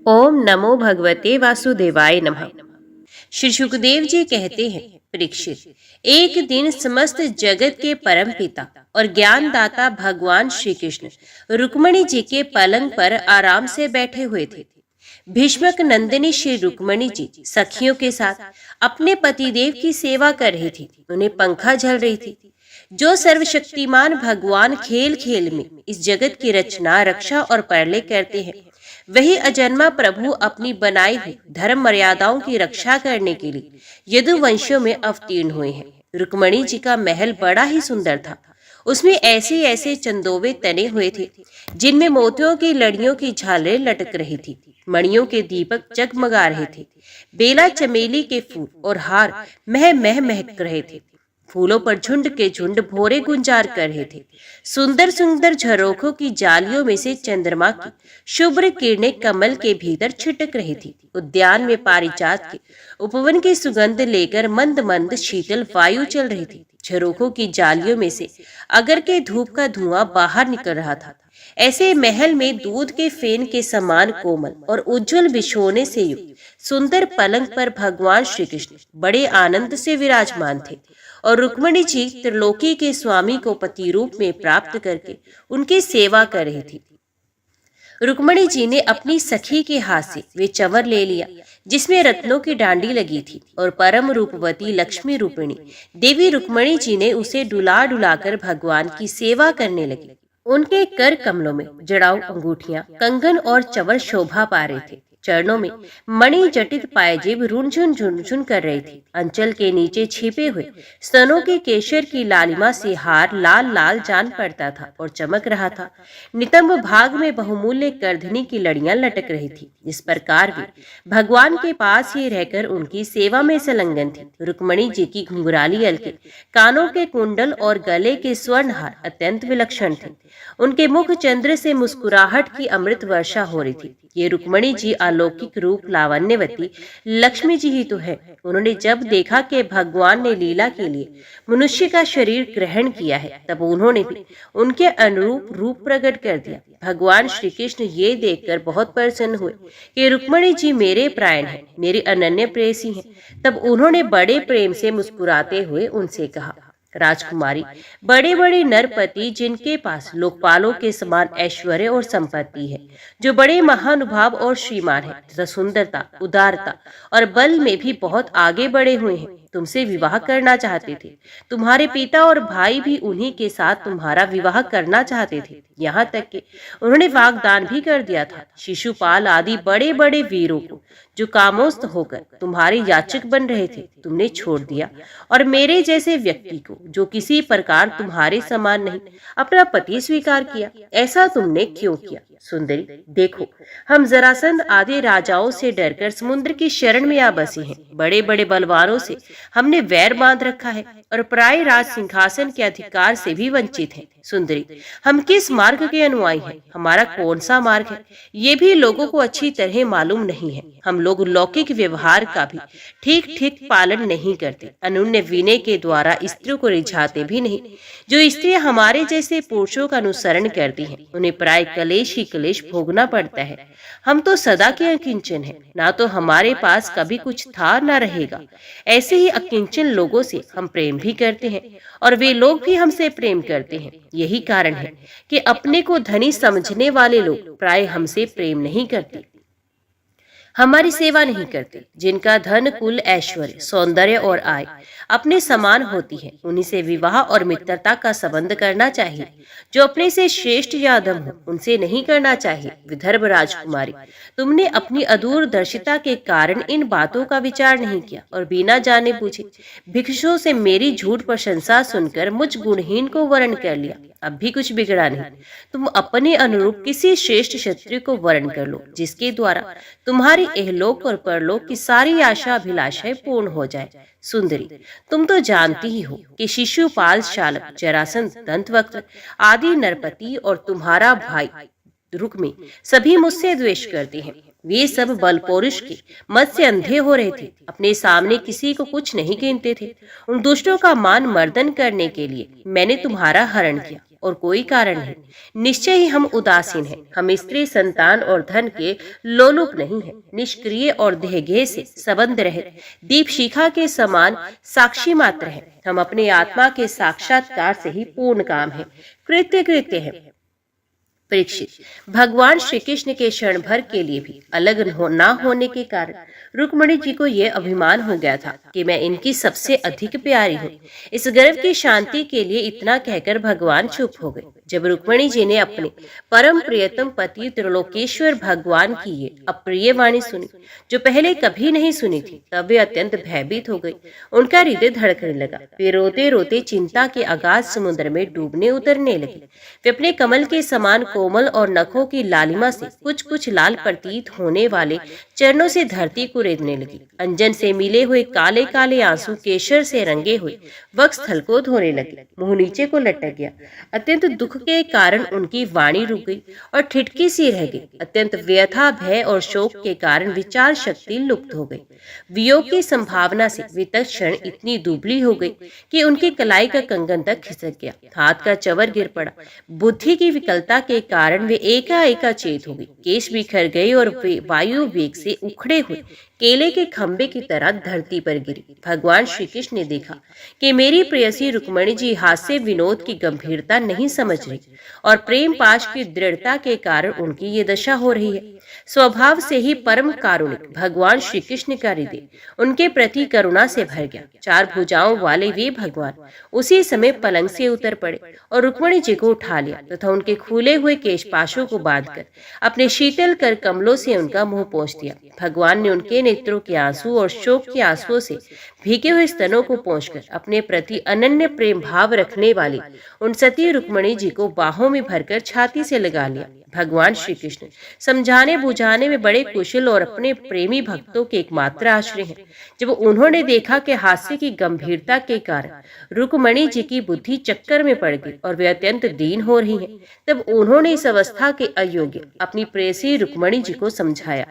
ओम नमो भगवते वासुदेवाय नमः। श्री सुखदेव जी कहते हैं, परीक्षित, एक दिन समस्त जगत के परम पिता और ज्ञानदाता भगवान श्री कृष्ण रुक्मणी जी के पलंग पर आराम से बैठे हुए थे। भीष्मक नंदिनी श्री रुक्मणी जी सखियों के साथ अपने पतिदेव की सेवा कर रही थी। उन्हें पंखा झल रही थी। जो सर्वशक्तिमान भगवान खेल खेल में इस जगत की रचना, रक्षा और प्रलय करते हैं, वही अजन्मा प्रभु अपनी बनाई हुई धर्म मर्यादाओं की रक्षा करने के लिए यदुवंशियों में अवतीर्ण हुए हैं। रुक्मणी जी का महल बड़ा ही सुंदर था। उसमें ऐसे ऐसे चंदोवे तने हुए थे जिनमें मोतियों की लड़ियों की झालरें लटक रही थी। मणियों के दीपक जगमगा रहे थे। बेला चमेली के फूल और हार मह मह महक रहे थे। फूलों पर झुंड के झुंड भोरे गुंजार कर रहे थे। सुंदर सुंदर झरोखों की जालियों में से चंद्रमा की शुभ्र किरणें कमल के भीतर छिटक रही थी। उद्यान में पारिजात के उपवन की सुगंध लेकर मंद मंद शीतल वायु चल रही थी। झरोखों की जालियों में से अगर के धूप का धुआं बाहर निकल रहा था। ऐसे महल में दूध के फेन के समान कोमल और उज्जवल बिछोने से युक्त सुंदर पलंग पर भगवान श्री कृष्ण बड़े आनंद से विराजमान थे और रुक्मणी जी त्रिलोकी के स्वामी को पति रूप में प्राप्त करके उनकी सेवा कर रही थी। रुक्मणी जी ने अपनी सखी के हाथ से वे चंवर ले लिया जिसमें रत्नों की डांडी लगी थी और परम रूपवती लक्ष्मी रूपिणी देवी रुक्मणी जी ने उसे डुला डुलाकर भगवान की सेवा करने लगी। उनके कर कमलों में जड़ाऊ अंगूठियां, कंगन और चंवर शोभा पा रहे थे। चरणों में मणि जटित पायजेब रुनझुन झुनझुन कर रही थी। अंचल के नीचे छिपे हुए स्तनों के केशर की लालिमा से हार लाल लाल जान पड़ता था और चमक रहा था। नितंब भाग में बहुमूल्य करधनी की लड़ियां लटक रही थी। इस प्रकार वे भगवान के पास ही रहकर उनकी सेवा में संलग्न थी। रुक्मणी जी की घुंघराली अलके, कानों के कुंडल और गले के स्वर्णहार अत्यंत विलक्षण थे। उनके मुख चंद्र से मुस्कुराहट की अमृत वर्षा हो रही थी। ये रुक्मणी जी अलौकिक रूप लावण्यवती लक्ष्मी जी ही तो है। उन्होंने जब देखा कि भगवान ने लीला के लिए मनुष्य का शरीर ग्रहण किया है, तब उन्होंने भी उनके अनुरूप रूप प्रकट कर दिया। भगवान श्री कृष्ण ये देखकर बहुत प्रसन्न हुए कि रुक्मणी जी मेरे प्राण हैं, मेरे अनन्य प्रेयसी हैं। तब उन्होंने बड़े प्रेम से मुस्कुराते हुए उनसे कहा, राजकुमारी, बड़े बड़े नरपति जिनके पास लोकपालों के समान ऐश्वर्य और संपत्ति है, जो बड़े महानुभाव और श्रीमान हैं तथा सुंदरता, उदारता और बल में भी बहुत आगे बढ़े हुए हैं, तुमसे विवाह करना चाहते थे। तुम्हारे पिता और भाई भी उन्हीं के साथ तुम्हारा विवाह करना चाहते थे। यहाँ तक कि उन्होंने वाग्दान भी कर दिया था। शिशुपाल आदि बड़े बड़े वीरों को जो कामोस्त होकर तुम्हारे याचक बन रहे थे, तुमने छोड़ दिया और मेरे जैसे व्यक्ति को, जो किसी प्रकार तुम्हारे समान नहीं, अपना पति स्वीकार किया। ऐसा तुमने क्यों किया? सुंदरी, देखो, हम जरासंध आदि राजाओं से डरकर समुद्र की शरण में आ बसे हैं। बड़े बड़े बलवानों से हमने वैर बांध रखा है और प्राय राज सिंहासन के अधिकार से भी वंचित हैं। सुंदरी, हम किस मार्ग के अनुयायी हैं? हमारा कौन सा मार्ग है, ये भी लोगों को अच्छी तरह मालूम नहीं है। हम लोग लौकिक व्यवहार का भी ठीक ठीक पालन नहीं करते, अनुन्य विनय के द्वारा स्त्रियों को रिझाते भी नहीं। जो स्त्रियां हमारे जैसे पुरुषों का अनुसरण करती हैं, उन्हें प्राय कलेश ही कलेश भोगना पड़ता है। हम तो सदा के अकिंचन हैं, ना तो हमारे पास कभी कुछ था ना रहेगा। ऐसे ही अकिंचन लोगों से हम प्रेम भी करते हैं और वे लोग भी हमसे प्रेम करते हैं। यही कारण है कि अपने को धनी समझने वाले लोग प्राय हमसे प्रेम नहीं करते, हमारी सेवा नहीं करते। जिनका धन, कुल, ऐश्वर्य, सौंदर्य और आय अपने समान होती है, उन्हीं से विवाह और मित्रता का संबंध करना चाहिए। जो अपने से श्रेष्ठ या अधम हो, उनसे नहीं करना चाहिए। विदर्भ राजकुमारी, तुमने अपनी अदूरदर्शिता के कारण इन बातों का विचार नहीं किया और बिना जाने पूछे भिक्षुओं से मेरी झूठ प्रशंसा सुनकर मुझ गुणहीन को वर्ण कर लिया। अब भी कुछ बिगड़ा नहीं। तुम अपने अनुरूप किसी श्रेष्ठ क्षत्रिय को वर्ण कर लो, जिसके द्वारा तुम्हारी इहलोक और परलोक की सारी आशा अभिलाषाएं पूर्ण हो जाए। सुंदरी, तुम तो जानती ही हो कि शिशुपाल, शालक, जरासंध, दंतवक्त्र आदि नरपति और तुम्हारा भाई रुक्मी सभी मुझसे द्वेष करते हैं। वे सब बल पौरुष के मत से अंधे हो रहे थे, अपने सामने किसी को कुछ नहीं गिनते थे। उन दुष्टों का मान मर्दन करने के लिए मैंने तुम्हारा हरण किया और कोई कारण नहीं। निश्चय ही हम उदासीन हैं। हम स्त्री, संतान और धन के लोलुप नहीं हैं। निष्क्रिय और देहगेह से संबंध रहित दीप शिखा के समान साक्षी मात्र है। हम अपने आत्मा के साक्षात्कार से ही पूर्ण काम है, कृत्य कृत्य है। परीक्षित, भगवान श्री कृष्ण के क्षण भर के लिए भी अलग ना होने के कारण रुक्मिणी जी को यह अभिमान हो गया था कि मैं इनकी सबसे अधिक प्यारी हूँ। इस गर्व की शांति के लिए इतना कहकर भगवान चुप हो गए। जब रुक्मिणी जी ने अपने परम प्रियतम पति त्रिलोकेश्वर भगवान की ये अप्रिय वाणी सुनी, जो पहले कभी नहीं सुनी थी, तब वे अत्यंत भयभीत हो गई। उनका हृदय धड़कने लगा। वे रोते रोते चिंता के अगाध समुद्र में डूबने उतरने लगे। वे अपने कमल के समान कोमल और नखों की लालिमा से कुछ कुछ लाल प्रतीत होने वाले चरणों से धरती को रेतने लगी। अंजन से मिले हुए काले काले आंसू केशर से रंगे हुए वक्षस्थल को धोने लगे। मुंह नीचे को लटक गया। अत्यंत दुख के कारण उनकी वाणी रुक गई और ठिठकी सी रह गई। अत्यंत व्यथा, भय और शोक के कारण विचार शक्ति लुप्त हो गई। वियोग की संभावना से वे तत्क्षण इतनी दुबली हो गई कि उनकी कलाई का कंगन तक खिसक गया। हाथ का चवर गिर पड़ा। बुद्धि की विकलता के कारण वे एकाएक अचेत हो गई। केश बिखर गए और वे वायु वेग से उखड़े हुए केले के खंबे की तरह धरती पर गिरी। भगवान श्री कृष्ण ने देखा कि मेरी प्रेयसी रुक्मिणी जी हास्य विनोद की गंभीरता नहीं समझ रही और प्रेम पाश की दृढ़ता के कारण उनकी ये दशा हो रही है। स्वभाव से ही परम कारुणिक भगवान श्री कृष्ण का हृदय उनके प्रति करुणा से भर गया। चार भुजाओं वाले वे भगवान उसी समय पलंग से उतर पड़े और रुक्मिणी जी को उठा लिया तथा उनके खुले हुए केशपाशों को बांधकर अपने शीतल कर कमलों से उनका मुंह पोंछ दिया। भगवान ने उनके नेत्रों के आंसू और शोक के आंसुओं से भीगे हुए स्तनों को पोंछकर अपने प्रति अनन्य प्रेम भाव रखने वाली उन सती रुक्मिणी जी को बाहों में भरकर छाती से लगा लिया। भगवान श्री कृष्ण समझाने बुझाने में बड़े कुशल और अपने प्रेमी भक्तों के एकमात्र आश्रय हैं। जब उन्होंने देखा कि हास्य की गंभीरता के कारण रुक्मिणी जी की बुद्धि चक्कर में पड़ गई और वे अत्यंत दीन हो रही हैं, तब उन्होंने इस अवस्था के अयोग्य अपनी प्रेयसी रुक्मिणी जी को समझाया।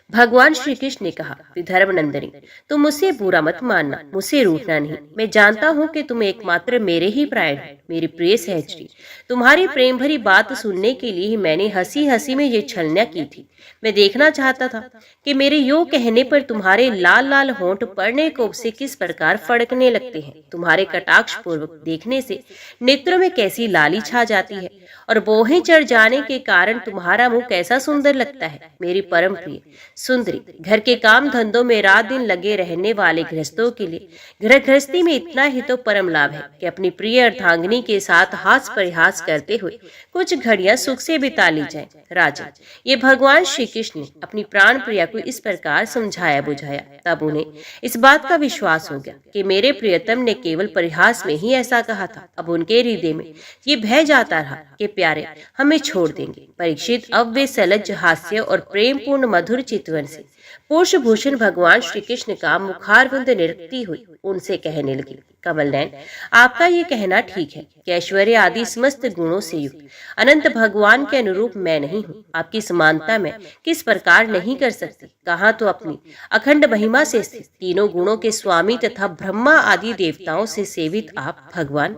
भगवान श्री कृष्ण ने कहा, विधर्मनंदिनी, तुम मुझसे बुरा मत मानना, मुझसे रूठना नहीं। मैं जानता हूँ कि तुम एकमात्र मेरे ही प्राण हो, मेरी प्रिय सहचरी। तुम्हारी प्रेम भरी बात सुनने के लिए ही मैंने हंसी हंसी में ये छलना की थी। मैं देखना चाहता था कि मेरे यो कहने पर तुम्हारे लाल लाल होंठ पड़ने कोप से किस प्रकार फड़कने लगते हैं। तुम्हारे कटाक्ष पूर्वक देखने से नेत्रों में कैसी लाली छा जाती है और बोहें चढ़ जाने के कारण तुम्हारा मुंह कैसा सुंदर लगता है। मेरी परम प्रिय सुंदरी, घर के काम धंधों में रात दिन लगे रहने वाले गृहस्थों के लिए घर गृहस्थी में इतना ही तो परम लाभ है कि अपनी प्रिय अर्धांगिनी के साथ हास परिहास करते हुए कुछ घड़ियां सुख से बिता ली जाए। राजन, ये भगवान श्री कृष्ण ने अपनी प्राण प्रिया को इस प्रकार समझाया बुझाया। तब उन्हें इस बात का विश्वास हो गया कि मेरे प्रियतम ने केवल परिहास में ही ऐसा कहा था। अब उनके हृदय में ये भय जाता रहा कि प्यारे हमें छोड़ देंगे। परीक्षित, अब वे सलज्ज हास्य और प्रेम पूर्ण मधुर चितवन से पुरुष भूषण भगवान श्री कृष्ण का मुखारविंद निरखती हुई उनसे कहने लगी, कमल नयन, आपका ये कहना ठीक है कि ऐश्वर्य आदि समस्त गुणों से युक्त अनंत भगवान के अनुरूप मैं नहीं हूँ। आपकी समानता मैं किस प्रकार नहीं कर सकती। कहाँ तो अपनी अखंड महिमा से स्थित तीनों गुणों के स्वामी तथा ब्रह्मा आदि देवताओं से सेवित आप भगवान,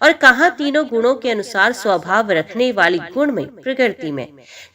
और कहाँ तीनों गुणों के अनुसार स्वभाव रखने वाली गुणमय प्रकृति में,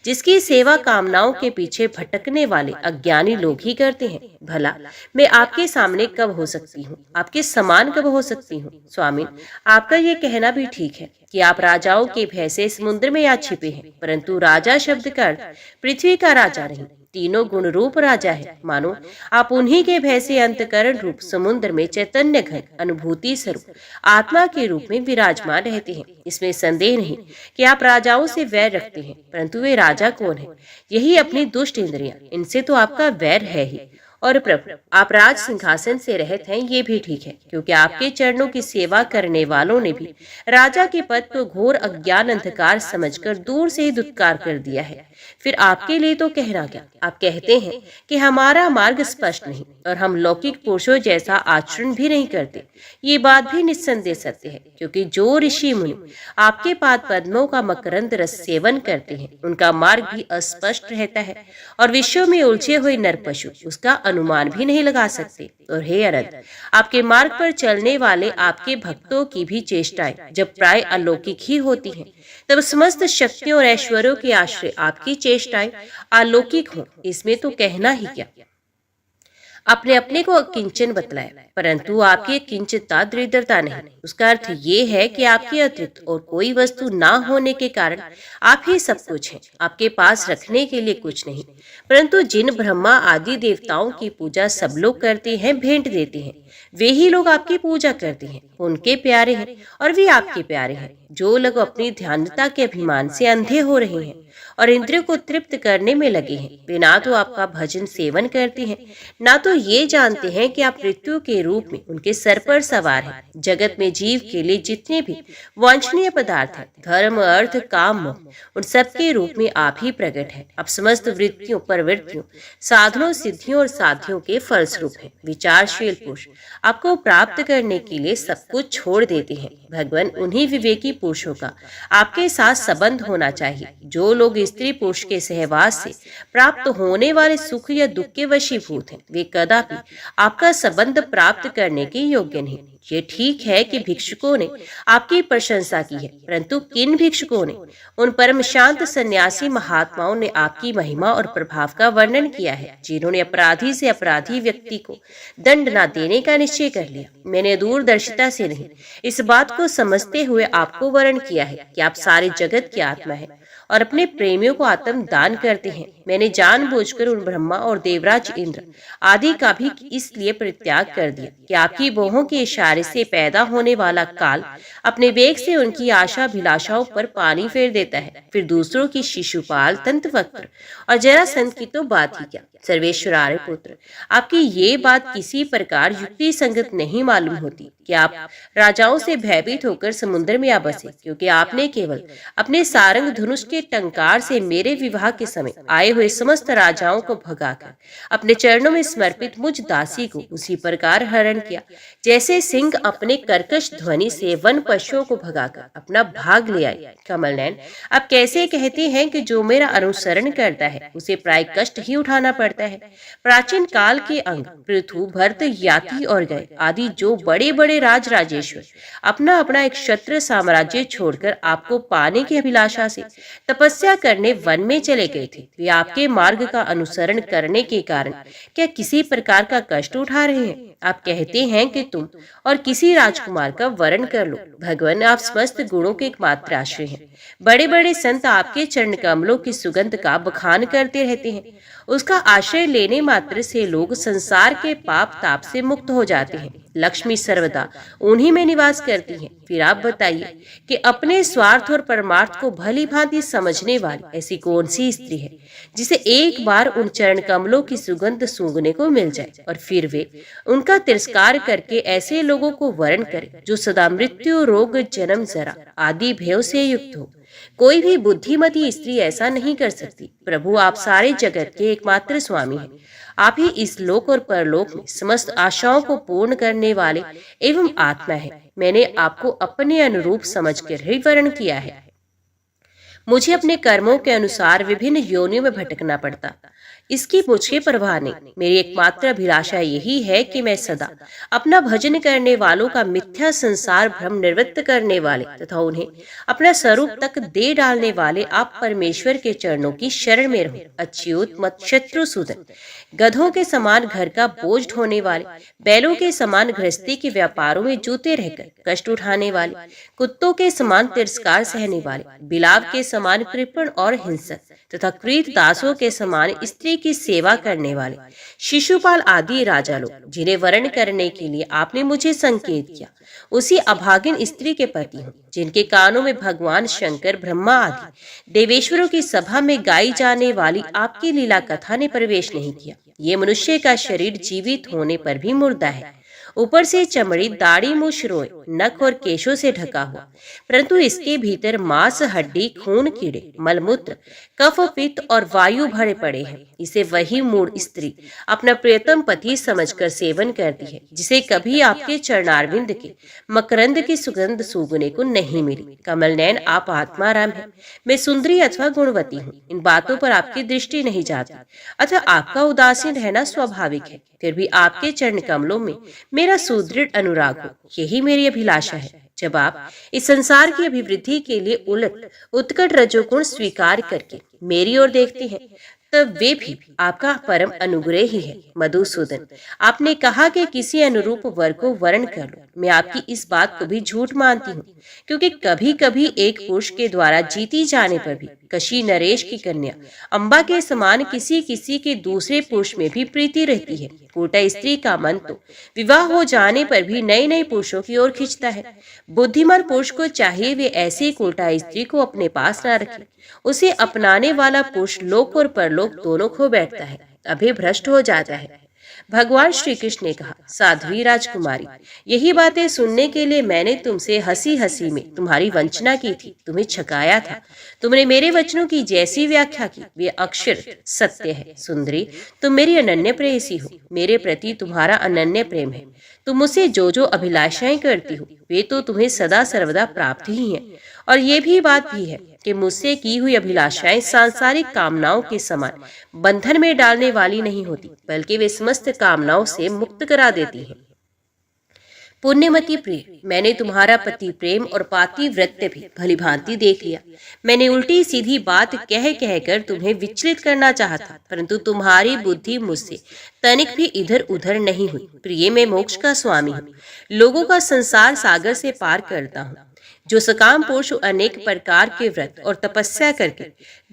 जिसकी सेवा कामनाओं के पीछे भटकने वाले अज्ञानी लोग ही करते हैं। भला मैं आपके सामने कब हो सकती हूँ, आपके समान कब हो सकती हूँ। स्वामी, आपका ये कहना भी ठीक है कि आप राजाओं के भय से समुद्र में या छिपे हैं, परंतु राजा शब्द का अर्थ पृथ्वी का राजा नहीं, तीनों गुण रूप राजा है। मानो आप उन्हीं के भय से अंतकरण रूप समुद्र में चैतन्य घन अनुभूति स्वरूप आत्मा के रूप में विराजमान रहते हैं। इसमें संदेह नहीं कि आप राजाओं से वैर रखते हैं, परंतु वे राजा कौन है? यही अपनी दुष्ट इंद्रियां, इनसे तो आपका वैर है ही। और प्रभु, आप राज सिंहासन से रहित हैं, ये भी ठीक है, क्योंकि आपके चरणों की सेवा करने वालों ने भी राजा के पद को घोर अज्ञान अंधकार समझकर दूर से ही दुत्कार कर दिया है। फिर आपके लिए तो कहना क्या। आप कहते हैं कि हमारा मार्ग स्पष्ट नहीं और हम लौकिक पुरुषों जैसा आचरण भी नहीं करते। ये बात भी निस्संदेह सत्य है, क्योंकि जो ऋषि मुनि आपके पाद पद्मों का मकरंद रस सेवन करते हैं उनका मार्ग भी अस्पष्ट रहता है और विश्व में उलझे हुए नर पशु उसका अनुमान भी नहीं लगा सकते। और हे अनंत, आपके मार्ग पर चलने वाले आपके भक्तों की भी चेष्टाएं जब प्राय अलौकिक ही होती हैं, तब समस्त शक्तियों और ऐश्वर्यों के आश्रय आपकी चेष्टाएं अलौकिक हों, इसमें तो कहना ही क्या। अपने अपने को किंचन बतलाया, परंतु आपकी किंचिता दृढ़ता नहीं। उसका अर्थ ये है कि आपके अतिरिक्त और कोई वस्तु ना होने के कारण आप ही सब कुछ हैं, आपके पास रखने के लिए कुछ नहीं। परंतु जिन ब्रह्मा आदि देवताओं की पूजा सब लोग करते हैं, भेंट देते हैं, वे ही लोग आपकी पूजा करते हैं, उनके प्यारे हैं और वे आपके प्यारे हैं। जो लोग अपनी ध्यानता के अभिमान से अंधे हो रहे हैं और इंद्रियों को तृप्त करने में लगे हैं, वे ना तो आपका भजन सेवन करते हैं, ना तो ये जानते हैं कि आप मृत्यु के रूप में उनके सर पर सवार हैं। जगत में जीव के लिए जितने भी वांछनीय पदार्थ हैं, धर्म अर्थ काम मोह, उन सब के रूप में आप ही प्रकट हैं। आप समस्त वृत्तियों प्रवृत्तियों साधनों सिद्धियों और साध्यों के फलस्वरूप हैं। विचारशील पुरुष आपको प्राप्त करने के लिए सब कुछ छोड़ देते हैं। भगवान, उन्हीं विवेकी पुरुषों का आपके साथ संबंध होना चाहिए। जो लोग स्त्री पुरुष के सहवास से प्राप्त होने वाले सुख या दुख के वशीभूत हैं, वे कदापि आपका संबंध प्राप्त करने के योग्य नहीं। ये ठीक है कि भिक्षुकों ने आपकी प्रशंसा की है, परंतु किन भिक्षुकों ने? उन परम शांत सन्यासी महात्माओं ने आपकी महिमा और प्रभाव का वर्णन किया है, जिन्होंने अपराधी से अपराधी व्यक्ति को दंड न देने का निश्चय कर लिया। मैंने दूरदर्शिता से नहीं, इस बात को समझते हुए आपको वर्ण किया है कि आप सारे जगत की आत्मा है और अपने प्रेमियों को आत्म दान करते हैं। मैंने जानबूझकर उन ब्रह्मा और देवराज इंद्र आदि का भी इसलिए परित्याग कर दिया कि आपकी बोहों के इशारे से पैदा होने वाला काल अपने वेग से उनकी आशा अभिलाषाओं पर पानी फेर देता है। फिर दूसरों की शिशुपाल, तंतवक्र और जरासंध की तो बात ही क्या। सर्वेश्वर आर्य पुत्र, आपकी ये बात किसी प्रकार युक्ति संगत नहीं मालूम होती कि आप राजाओं से भयभीत होकर समुद्र में आ बसे, क्योंकि आपने केवल अपने सारंग धनुष के टंकार से मेरे विवाह के समय आए हुए समस्त राजाओं को भगाकर अपने चरणों में समर्पित मुझ दासी को उसी प्रकार हरण किया, जैसे सिंह अपने कर्कश ध्वनि से वन पशुओं को भगाकर अपना भाग ले आए। कमल नयन, आप कैसे कहते हैं कि जो मेरा अनुसरण करता है उसे प्राय कष्ट ही उठाना पड़ता है। प्राचीन काल के अंग पृथु, भरत, याति और गए आदि जो बड़े बड़े राज राजेश्वर अपना अपना एक क्षत्र साम्राज्य छोड़कर आपको पाने की अभिलाषा से तपस्या करने वन में चले गए थे, वे आपके मार्ग का अनुसरण करने के कारण क्या किसी प्रकार का कष्ट उठा रहे हैं? आप कहते हैं कि तुम और किसी राजकुमार का वर्ण कर लो। भगवान, आप समस्त गुणों के एकमात्र आश्रय हैं। बड़े बड़े संत आपके चरण कमलों की सुगंध का बखान करते रहते हैं। उसका आश्रय लेने मात्र से लोग संसार के पाप ताप से मुक्त हो जाते हैं। लक्ष्मी सर्वदा उन्हीं में निवास करती है। फिर आप बताइए कि अपने स्वार्थ और परमार्थ को भली भांति समझने वाली ऐसी कौन सी स्त्री है जिसे एक बार उन चरण कमलों की सुगंध सूंघने को मिल जाए और फिर वे उनका तिरस्कार करके ऐसे लोगों को वर्ण करे जो सदा मृत्यु, रोग, जन्म, जरा आदि भयों से युक्त हो। कोई भी बुद्धिमती स्त्री ऐसा नहीं कर सकती। प्रभु, आप सारे जगत के एकमात्र स्वामी हैं। आप ही इस लोक और परलोक में समस्त आशाओं को पूर्ण करने वाले एवं आत्मा है। मैंने आपको अपने अनुरूप समझकर ही वर्ण किया है। मुझे अपने कर्मों के अनुसार विभिन्न योनियों में भटकना पड़ता, इसकी मुझे परवाह नहीं। मेरी एकमात्र अभिलाषा यही है कि मैं सदा अपना भजन करने वालों का मिथ्या संसार भ्रम निवृत्त करने वाले तथा उन्हें अपना स्वरूप तक दे डालने वाले आप परमेश्वर के चरणों की शरण में रहूं। अच्युत मत शत्रुसूदन, गधों के समान घर का बोझ ढोने वाले, बैलों के समान गृहस्थी के व्यापारों में जूते रहकर कष्ट उठाने वाले, कुत्तों के समान तिरस्कार सहने वाले, बिलाव के समान कृपण और हिंसक तथा कृत दासों के समान स्त्री की सेवा करने वाले, शिशुपाल आदि राजा लोग, जिन्हें वर्ण करने के लिए आपने मुझे संकेत किया, उसी अभागिन स्त्री के पति हूँ, जिनके कानों में भगवान शंकर, ब्रह्मा आदि देवेश्वरों की सभा में गाई जाने वाली आपकी लीला कथा ने प्रवेश नहीं किया। ये मनुष्य का शरीर जीवित होने पर भी मुर्दा है। ऊपर से चमड़ी, दाढ़ी, मुछ, रोए नख और केशों से ढका हुआ, परंतु इसके भीतर मांस, हड्डी, खून, कीड़े, मलमूत्र, कफ, पित्त और वायु भरे पड़े हैं। इसे वही मूढ़ स्त्री अपना प्रियतम पति समझकर सेवन करती है, जिसे कभी आपके चरणारविंद के मकरंद की सुगंध सूंघने को नहीं मिली। कमल नयन, आप आत्माराम हैं, मैं सुंदरी अथवा गुणवती हूँ, इन बातों पर आपकी दृष्टि नहीं जाती, अतः आपका उदासीन रहना स्वाभाविक है। फिर भी आपके चरण कमलों में मेरा सुदृढ़ अनुराग हो, यही मेरी अभिलाषा है। जब आप इस संसार की अभिवृद्धि के लिए उलट उत्कट रजोगुण स्वीकार करके मेरी ओर देखते हैं, तब वे भी आपका परम अनुग्रह ही है। मधुसूदन, आपने कहा कि किसी अनुरूप वर को वर्ण कर लो। मैं आपकी इस बात को भी झूठ मानती हूँ, क्योंकि कभी कभी एक पुरुष के द्वारा जीती जाने पर भी कशी नरेश की कन्या अम्बा के समान किसी किसी के दूसरे पुरुष में भी प्रीति रहती है। कोटा स्त्री का मन तो विवाह हो जाने पर भी नए नए पुरुषों की ओर खींचता है। बुद्धिमान पुरुष को चाहिए वे ऐसी कोटा स्त्री को अपने पास न रखे। उसे अपनाने वाला पुरुष लोक और परलोक दोनों खो बैठता है, अभिभ्रष्ट हो जाता है। भगवान श्री कृष्ण ने कहा, साध्वी राजकुमारी, यही बातें सुनने के लिए मैंने तुमसे हंसी हंसी में तुम्हारी वंचना की थी, तुम्हें छकाया था। तुमने मेरे वचनों की जैसी व्याख्या की वे अक्षर सत्य है। सुंदरी, तुम मेरी अनन्य प्रेयसी हो, मेरे प्रति तुम्हारा अनन्य प्रेम है। तुम मुझसे जो जो अभिलाषाएं करती हो वे तो तुम्हें सदा सर्वदा प्राप्त ही हैं। और ये भी बात भी है कि मुझसे की हुई अभिलाषाएं सांसारिक कामनाओं के समान बंधन में डालने वाली नहीं होती, बल्कि वे समस्त कामनाओं से मुक्त करा देती हैं। पुण्यमती प्रिय, मैंने तुम्हारा पति प्रेम और पातिव्रत्य भी भली भांति देख लिया। मैंने उल्टी सीधी बात कह कहकर तुम्हें विचलित करना चाहा था, परंतु तुम्हारी बुद्धि मुझसे तनिक भी इधर उधर नहीं हुई। प्रिय, मैं मोक्ष का स्वामी हूँ, लोगों का संसार सागर से पार करता हूँ। जो सकाम पुरुष अनेक प्रकार के व्रत और तपस्या करके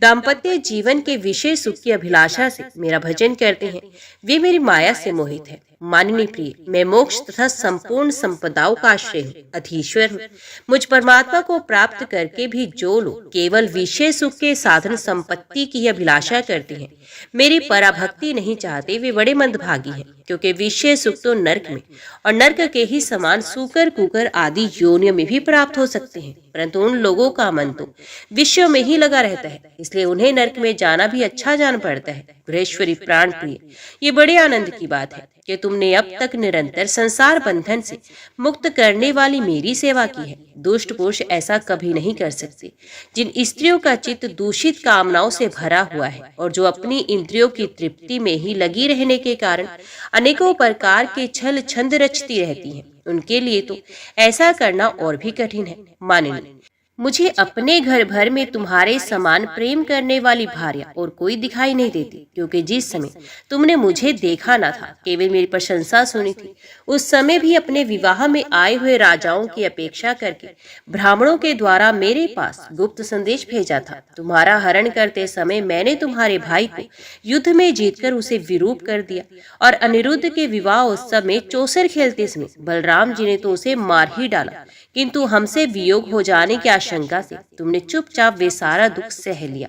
दाम्पत्य जीवन के विषय सुख की अभिलाषा से मेरा भजन करते हैं, वे मेरी माया से मोहित है। माननीय प्रिय, मैं मोक्ष तथा संपूर्ण संपदाओं का आश्रय हूँ, अधीश्वर हूँ। मुझ परमात्मा को प्राप्त करके भी जो लोग केवल विषय सुख के साधन संपत्ति की अभिलाषा करते हैं, मेरी पराभक्ति नहीं चाहते, वे बड़े मंदभागी हैं। क्योंकि विषय सुख तो नरक में और नरक के ही समान सूकर कुकर आदि योनियों में भी प्राप्त हो सकते हैं, परंतु उन लोगों का मन तो विषयों में ही लगा रहता है, इसलिए उन्हें नरक में जाना भी अच्छा जान पड़ता है। गुहेश्वरी प्राण प्रिय, ये बड़े आनंद की बात है कि तुमने अब तक निरंतर संसार बंधन से मुक्त करने वाली मेरी सेवा की है। दुष्ट पुरुष ऐसा कभी नहीं कर सकते। जिन स्त्रियों का चित्त दूषित कामनाओं से भरा हुआ है और जो अपनी इंद्रियों की तृप्ति में ही लगी रहने के कारण अनेकों प्रकार के छल छंद रचती रहती हैं, उनके लिए तो ऐसा करना और भी कठिन है। मानिए, मुझे अपने घर भर में तुम्हारे समान प्रेम करने वाली भार्या और कोई दिखाई नहीं देती, क्योंकि जिस समय तुमने मुझे देखा न था, केवल मेरी प्रशंसा सुनी थी, उस समय भी अपने विवाह में आए हुए राजाओं की अपेक्षा करके ब्राह्मणों के द्वारा मेरे पास गुप्त संदेश भेजा था। तुम्हारा हरण करते समय मैंने तुम्हारे भाई को युद्ध में जीतकर उसे विरूप कर दिया, और अनिरुद्ध के विवाह उत्सव में चौसर खेलते समय बलराम जी ने तो उसे मार ही डाला, किंतु हमसे वियोग हो जाने की आशंका से तुमने चुपचाप वे सारा दुख सह लिया,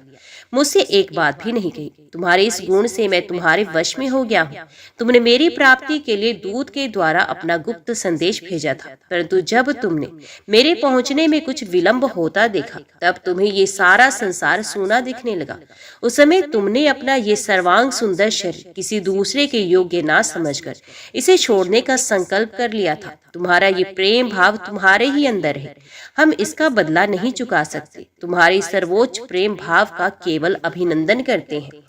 मुझसे एक बात भी नहीं कही। तुम्हारे इस गुण से मैं तुम्हारे वश में हो गया हूँ। तुमने मेरी प्राप्ति के लिए दूत के द्वारा अपना गुप्त संदेश भेजा था, परंतु जब तुमने मेरे पहुंचने में कुछ विलंब होता देखा, तब तुम्हें ये सारा संसार सूना दिखने लगा। उस समय तुमने अपना ये सर्वांग सुंदर शरीर किसी दूसरे के योग्य ना समझकर इसे छोड़ने का संकल्प कर लिया था। तुम्हारा ये प्रेम भाव तुम्हारे ही अंदर है, हम इसका बदला नहीं चुका सकते। तुम्हारे सर्वोच्च प्रेम भाव का केवल अभिनंदन करते हैं।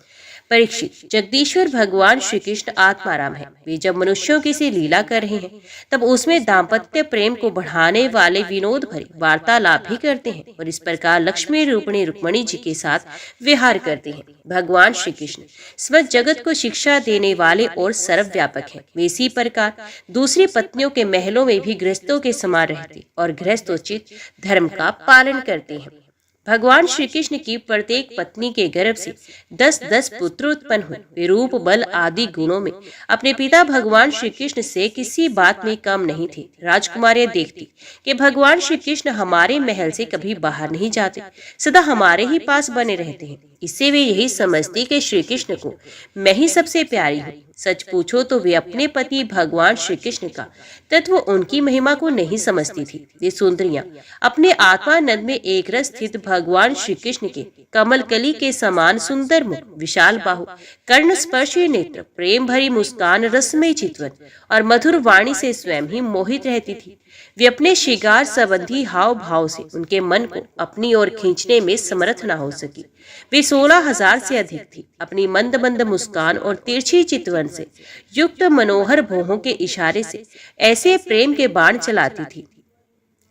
परीक्षित, जगदीश्वर भगवान श्री कृष्ण आत्माराम है। वे जब मनुष्यों की सी लीला कर रहे हैं, तब उसमें दाम्पत्य प्रेम को बढ़ाने वाले विनोद भरे वार्तालाप भी करते हैं, और इस प्रकार लक्ष्मी रूपणी रुक्मणी जी के साथ विहार करते हैं। भगवान श्री कृष्ण समस्त जगत को शिक्षा देने वाले और सर्वव्यापक हैं। वे इसी प्रकार दूसरी पत्नियों के महलों में भी गृहस्थों के समान रहते और गृहस्थोचित धर्म का पालन करते हैं। भगवान श्री कृष्ण की प्रत्येक पत्नी के गर्भ से 10-10 पुत्र उत्पन्न हुए। वे रूप, बल आदि गुणों में अपने पिता भगवान श्री कृष्ण से किसी बात में कम नहीं थे। राजकुमारियां देखती कि भगवान श्री कृष्ण हमारे महल से कभी बाहर नहीं जाते, सदा हमारे ही पास बने रहते हैं। इससे वे यही समझती कि श्री कृष्ण को मैं ही सबसे प्यारी हूँ। सच पूछो तो वे अपने पति भगवान श्री कृष्ण का तत्व उनकी महिमा को नहीं समझती थी। ये सुंदरियां अपने आत्मानंद में एक रस स्थित भगवान श्री कृष्ण के कमल कली के समान सुंदर मुख, विशाल बाहु, कर्ण स्पर्शी नेत्र, प्रेम भरी मुस्कान, रसमय चितवन और मधुर वाणी से स्वयं ही मोहित रहती थी। वे अपने श्रृंगार संबंधी हाव भाव से उनके मन को अपनी ओर खींचने में समर्थ न हो सकी। वे 16,000 से अधिक थी। अपनी मंद मंद मुस्कान और तिरछी चितवन से युक्त मनोहर भौहों के इशारे से ऐसे प्रेम के बाण चलाती थी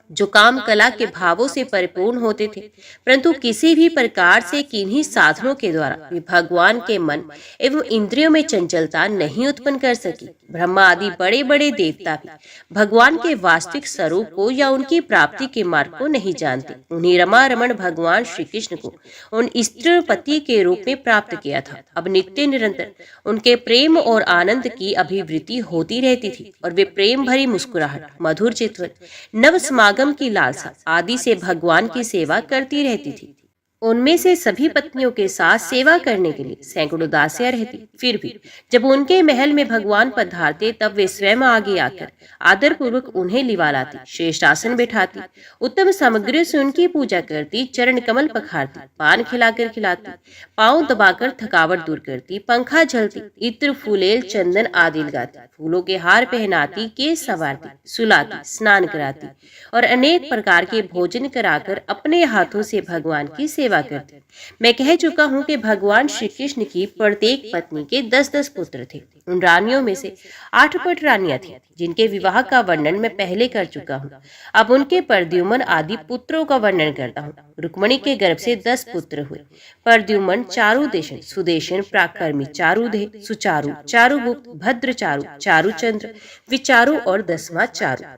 जो काम कला के भावों से परिपूर्ण होते थे, परंतु किसी भी प्रकार से किन्हीं साधनों के द्वारा वे भगवान के मन एवं इंद्रियों में चंचलता नहीं उत्पन्न कर सकी। ब्रह्मा आदि बड़े बड़े देवता भी भगवान के वास्तविक स्वरूप को या उनकी प्राप्ति के मार्ग को नहीं जानते। उन्हीं रमा रमण भगवान श्री कृष्ण को उन स्त्रीपति के रूप में प्राप्त किया था। अब नित्य निरंतर उनके प्रेम और आनंद की अभिवृद्धि होती रहती थी और वे प्रेम भरी मुस्कुराहट, मधुर चितवन, नव समागम की लालसा आदि से भगवान की सेवा करती रहती थी। उनमें से सभी पत्नियों के साथ सेवा करने के लिए सैकड़ों दासियां रहती। फिर भी जब उनके महल में भगवान पधारते तब वे स्वयं आगे आकर आदर पूर्वक उन्हें लिवा लाती, श्रेष्ठ आसन बैठाती, उत्तम सामग्रियों से उनकी पूजा करती, चरण कमल पखारती, पान खिलाकर खिलाती, पांव दबाकर थकावट दूर करती, पंखा झलती, इत्र फूलेल चंदन आदि लगाती, फूलों के हार पहनाती, केस संवारती, सुलाती, स्नान कराती और अनेक प्रकार के भोजन कराकर अपने हाथों से भगवान की सेवा करती। मैं कह चुका हूँ कि भगवान श्री कृष्ण की प्रत्येक पत्नी के 10-10 पुत्र थे। उन रानियों में से 8 पट रानियां थीं, जिनके विवाह का वर्णन मैं पहले कर चुका हूँ। अब उनके प्रद्युम्न आदि पुत्रों का वर्णन करता हूँ। रुक्मिणी के गर्भ से 10 पुत्र हुए। प्रद्युम्न, चारुदेशन, सुदेशन, प्राकर्मी, चारुदेह, सुचारु, चारुगुप्त, भद्रचारु, चारुचंद्र, विचारु और 10वां चारु।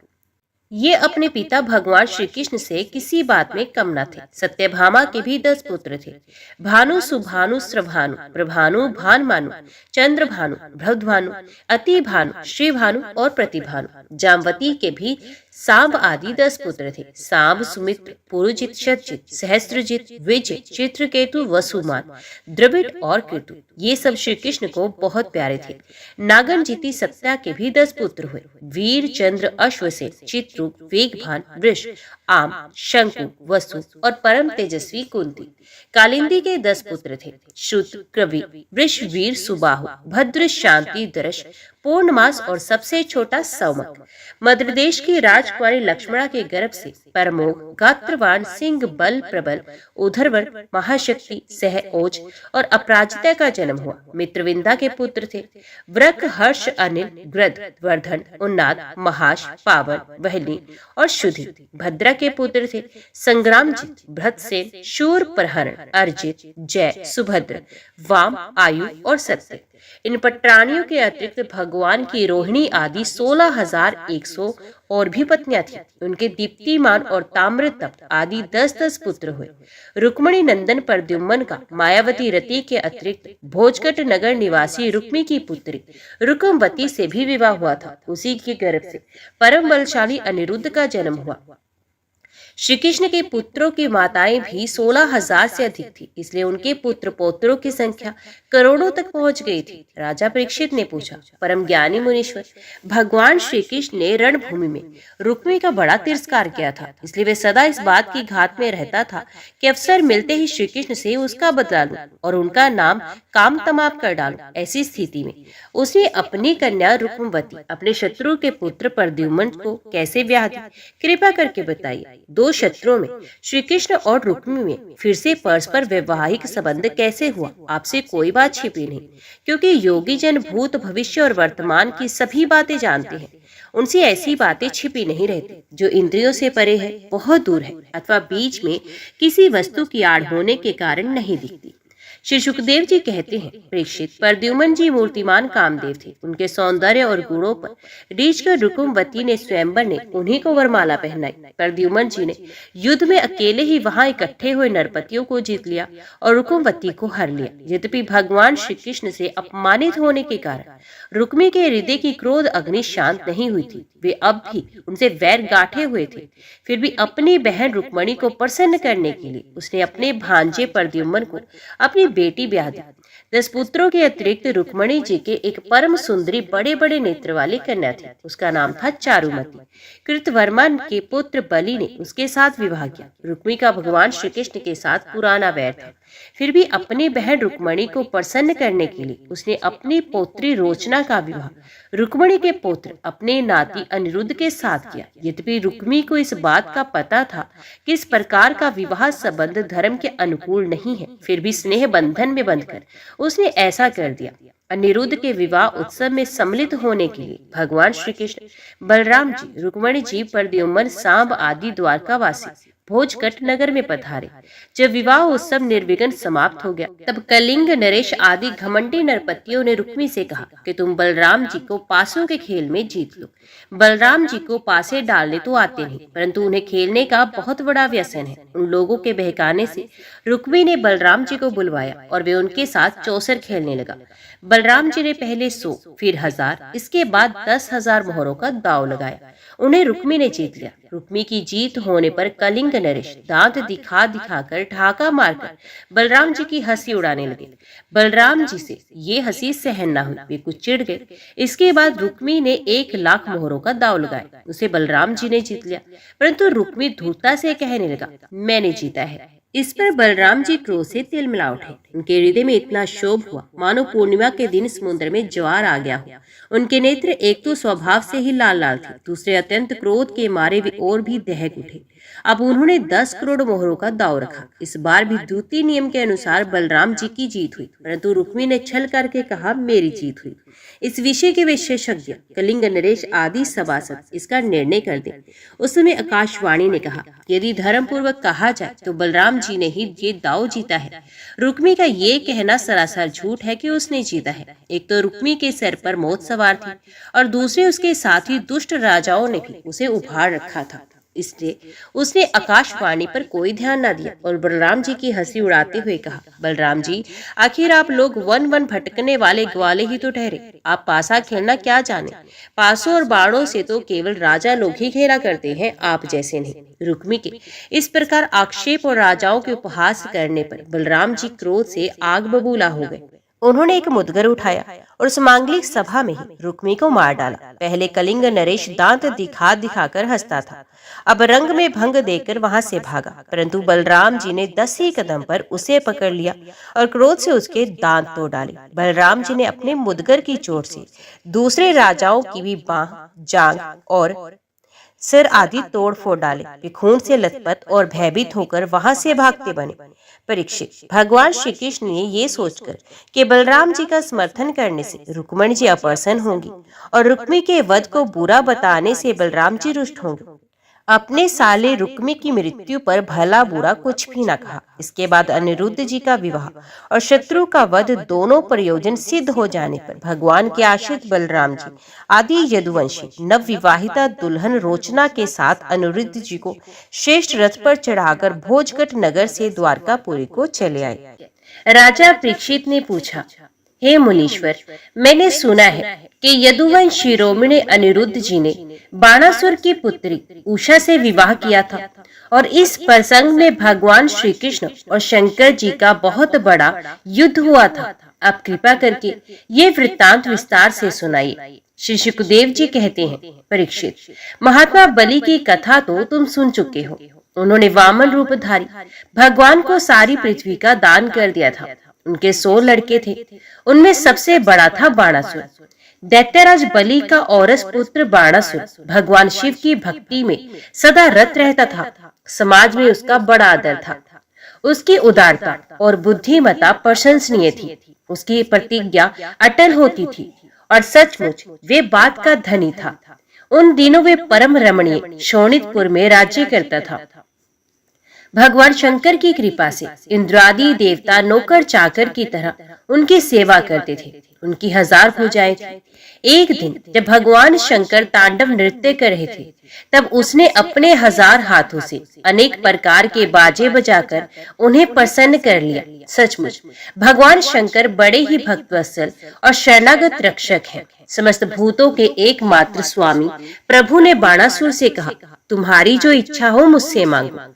ये अपने पिता भगवान श्री कृष्ण से किसी बात में कम न थे। सत्यभामा के भी 10 पुत्र थे। भानु, सुभानु, श्रभानु, प्रभानु, भानमानु, चंद्रभानु, भ्रद्भानु, अतिभानु, श्रीभानु और प्रतिभानु। जामवती के भी सांब आदि 10 पुत्र थे। सांब, सुमित्र, पुरुजित, शतजित, सहस्त्रजित, विजय, चित्रकेतु, वसुमान, द्रविड़ और कृतु, ये सब श्री कृष्ण को बहुत प्यारे थे। नागनजिति सत्या के भी 10 पुत्र हुए। वीर, चंद्र, अश्वसेन, चित्रूप, वेगभान, वृष, आम, शंकु, वसु और परम तेजस्वी कुंती। कालिंदी के 10 पुत्र थे। श्रुत, कवि, वृष, वीर, सुबाहु, भद्र, शांति, दर्श, पूर्णमास और सबसे छोटा सौमक। मध्य देश की राजकुमारी लक्ष्मणा के गर्भ से परमोग, गात्रवान, सिंह, बल प्रबल, उधरवर, महाशक्ति, सह ओज और अपराजिता का जन्म हुआ। मित्रविंदा के पुत्र थे व्रक, हर्ष, अनिल, ग्रद, वर्धन, उन्नाद, महाश, पावन, वहली और शुद्धि। भद्रा के पुत्र थे संग्रामजित, भृतसेन, शूर, प्रहरण, अर्जित, जय, सुभद्र, वाम, आयु और सत्य। इन पटरानियों के अतिरिक्त भगवान की रोहिणी आदि 16,100 और भी पत्नियां थीं। उनके दीप्तिमान और ताम्र तप्त आदि 10-10 पुत्र हुए। रुक्मिणी नंदन प्रद्युम्न का मायावती रति के अतिरिक्त भोजकट नगर निवासी रुक्मी की पुत्री रुक्मवती से भी विवाह हुआ था। उसी के गर्भ से परम बलशाली अनिरुद्ध का जन्म हुआ। श्री कृष्ण के पुत्रों की माताएं भी 16,000 से अधिक थी, इसलिए उनके पुत्र पौत्रों की संख्या करोड़ों तक पहुंच गई थी। राजा परीक्षित ने पूछा, परम ज्ञानी मुनीश्वर, भगवान श्री कृष्ण ने रणभूमि में रुक्मी का बड़ा तिरस्कार किया था, इसलिए वे सदा इस बात की घात में रहता था कि अवसर मिलते ही श्री कृष्ण से उसका बदला लूं और उनका नाम काम तमाम कर डालूं। ऐसी स्थिति में उसने अपनी कन्या रुक्मवती अपने शत्रु के पुत्र प्रद्युम्न को कैसे ब्याह दी, कृपा करके बताइए। 2 शत्रुओं में श्री कृष्ण और रुक्मी में फिर से परस्पर वैवाहिक संबंध कैसे हुआ? आपसे कोई बात छिपी नहीं, क्योंकि योगी जन भूत, भविष्य और वर्तमान की सभी बातें जानते हैं। उनसे ऐसी बातें छिपी नहीं रहती जो इंद्रियों से परे है, बहुत दूर है अथवा बीच में किसी वस्तु की आड़ होने के कारण नहीं दिखती। श्री सुखदेव जी कहते हैं, परीक्षित, प्रद्युम्न जी मूर्तिमान कामदेव थे। उनके सौंदर्य और गुणों पर रीझ कर रुकुमवती ने स्वयंवर ने उन्हीं को वरमाला पहनाई। प्रद्युम्न जी ने युद्ध में अकेले ही वहां इकट्ठे हुए नरपतियों को जीत लिया और रुकुमवती को हर लिया। यद्यपि भगवान श्री कृष्ण से अपमानित होने के कारण रुक्मी के हृदय की क्रोध अग्नि शांत नहीं हुई थी। वे अब भी उनसे वैर गांठे हुए थे। फिर भी अपनी बहन रुक्मणी को प्रसन्न करने के लिए उसने अपने भांजे प्रद्युम्न को अपनी बेटी ब्याह दी। 10 पुत्रों के अतिरिक्त रुक्मणी जी के एक परम सुंदरी बड़े बड़े नेत्र वाली कन्या थी। उसका नाम था चारुमती। कृतवर्मा के पुत्र बलि ने उसके साथ विवाह किया। रुक्मी का भगवान श्री कृष्ण के साथ पुराना वैर था। फिर भी अपनी बहन रुक्मणी को प्रसन्न करने के लिए उसने अपनी पौत्री रोचना का विवाह रुक्मणी के पुत्र अपने नाती अनिरुद्ध के साथ किया। यद्यपि रुक्मी को इस बात का पता था कि इस प्रकार का विवाह संबंध धर्म के अनुकूल नहीं है, फिर भी स्नेह बंधन में बंधकर उसने ऐसा कर दिया। अनिरुद्ध के विवाह उत्सव में सम्मिलित होने के लिए भगवान श्री कृष्ण, बलराम जी, रुक्मणी जी, प्रद्युम्न, सांब आदि द्वारकावासी भोजकट नगर में पधारे। जब विवाह उत्सव निर्विघ्न समाप्त हो गया, तब कलिंग, नरेश आदि घमंडी नरपतियों ने रुक्मी से कहा कि तुम बलराम जी को पासों के खेल में जीत लो। बलराम जी को पासे डालने तो आते नहीं, परंतु उन्हें खेलने का बहुत बड़ा व्यसन है। उन लोगों के बहकाने से रुक्मी ने बलराम जी को बुलवाया और वे उनके साथ चौसर खेलने लगा। बलराम जी ने पहले 100, फिर 1000, इसके बाद 10,000 मोहरों का दांव लगाया। उन्हें रुक्मी ने जीत लिया। रुक्मी की जीत होने पर कलिंग, नरेश दांत दिखा दिखाकर ढाका मारकर बलराम जी की हंसी उड़ाने लगे। बलराम जी से ये हंसी सहन न हुई, वे कुछ चिढ़ गए। इसके बाद रुक्मी ने 1,00,000 मोहरों का दांव लगाया। उसे बलराम जी ने जीत लिया, परंतु रुक्मी धूर्तता से कहने लगा, मैंने जीता है। इस पर बलराम जी क्रोध से तिलमिला उठे। उनके हृदय में इतना क्षोभ हुआ मानो पूर्णिमा के दिन समुद्र में ज्वार आ गया हो। उनके नेत्र एक तो स्वभाव से ही लाल लाल थे, दूसरे अत्यंत क्रोध के मारे वे और भी दहक उठे। अब उन्होंने 10 करोड़ मोहरों का दांव रखा। इस बार भी द्वितीय नियम के अनुसार बलराम जी की जीत हुई, परंतु रुक्मी ने छल करके कहा, मेरी जीत हुई। इस विषय के विशेषज्ञ कलिंग, नरेश आदि सभासद इसका निर्णय कर दे। उस समय आकाशवाणी ने कहा, यदि धर्म पूर्वक कहा जाए तो बलराम जी ने ही ये दांव जीता है। रुक्मी का ये कहना सरासर झूठ है कि उसने जीता है। एक तो रुक्मी के सिर पर मौत सवार थी और दूसरे उसके साथी दुष्ट राजाओं ने भी उसे उभार रखा था। इसलिए उसने आकाशवाणी पर कोई ध्यान न दिया और बलराम जी की हंसी उड़ाते हुए कहा, बलराम जी, आखिर आप लोग वन वन भटकने वाले ग्वाले ही तो ठहरे। आप पासा खेलना क्या जाने। पासों और बाणों से तो केवल राजा लोग ही खेला करते हैं, आप जैसे नहीं। रुक्मी के इस प्रकार आक्षेप और राजाओं के उपहास करने पर बलराम जी क्रोध से आग बबूला हो गए। उन्होंने एक मुदगर उठाया और उस मांगलिक सभा में ही रुक्मी को मार डाला। पहले कलिंग, नरेश दांत दिखा दिखाकर हंसता था, अब रंग में भंग देकर वहां से भागा, परंतु बलराम जी ने 10 ही कदम पर उसे पकड़ लिया और क्रोध से उसके दांत तोड़ डाले। बलराम जी ने अपने मुदगर की चोट से दूसरे राजाओं की भी बाह, जांग और सिर आदि तोड़ फोड़ डाले। वे खून से लथपथ और भयभीत होकर वहां से भागते बने। परीक्षित, भगवान श्री कृष्ण ने ये सोचकर कि बलराम जी का समर्थन करने से रुक्मणी जी अप्रसन्न होंगी और रुक्मी के वध को बुरा बताने से बलराम जी रुष्ट होंगे, अपने साले रुक्मी की मृत्यु पर भला बुरा कुछ भी न कहा। इसके बाद अनिरुद्ध जी का विवाह और शत्रु का वध दोनों प्रयोजन सिद्ध हो जाने पर भगवान के आश्रित बलराम जी आदि यदुवंशी नव विवाहिता दुल्हन रोचना के साथ अनिरुद्ध जी को श्रेष्ठ रथ पर चढ़ाकर भोजकट नगर से द्वारकापुरी को चले आए। राजा परीक्षित ने पूछा, हे मुनीश्वर, मैंने सुना है कि यदुवंश शिरोमणि अनिरुद्ध जी ने बाणासुर की पुत्री उषा से विवाह किया था और इस प्रसंग में भगवान श्री कृष्ण और शंकर जी का बहुत बड़ा युद्ध हुआ था। आप कृपा करके ये वृत्तांत विस्तार से सुनाइए। श्री सुखदेव जी कहते हैं, परीक्षित, महात्मा बलि की कथा तो तुम सुन चुके हो। उन्होंने वामन रूप धारी भगवान को सारी पृथ्वी का दान कर दिया था। उनके 100 लड़के थे, उनमें सबसे बड़ा था बाणासुर। दैत्यराज बलि का औरस पुत्र बाणासुर भगवान शिव की भक्ति में सदा रत रहता था। समाज में उसका बड़ा आदर था। उसकी उदारता और बुद्धिमत्ता प्रशंसनीय थी। उसकी प्रतिज्ञा अटल होती थी और सचमुच वे बात का धनी था। उन दिनों वे परम रमणीय शोणितपुर में राज्य करता था। भगवान शंकर की कृपा से इंद्रादि देवता नौकर चाकर की तरह उनकी सेवा करते थे। उनकी 1000 भुजाएं थी। एक दिन जब भगवान शंकर तांडव नृत्य कर रहे थे, तब उसने अपने 1000 हाथों से अनेक प्रकार के बाजे बजाकर उन्हें प्रसन्न कर लिया। सचमुच भगवान शंकर बड़े ही भक्तवत्सल और शरणागत रक्षक हैं। समस्त भूतों के एकमात्र स्वामी प्रभु ने बाणासुर से कहा, तुम्हारी जो इच्छा हो मुझसे मांगो।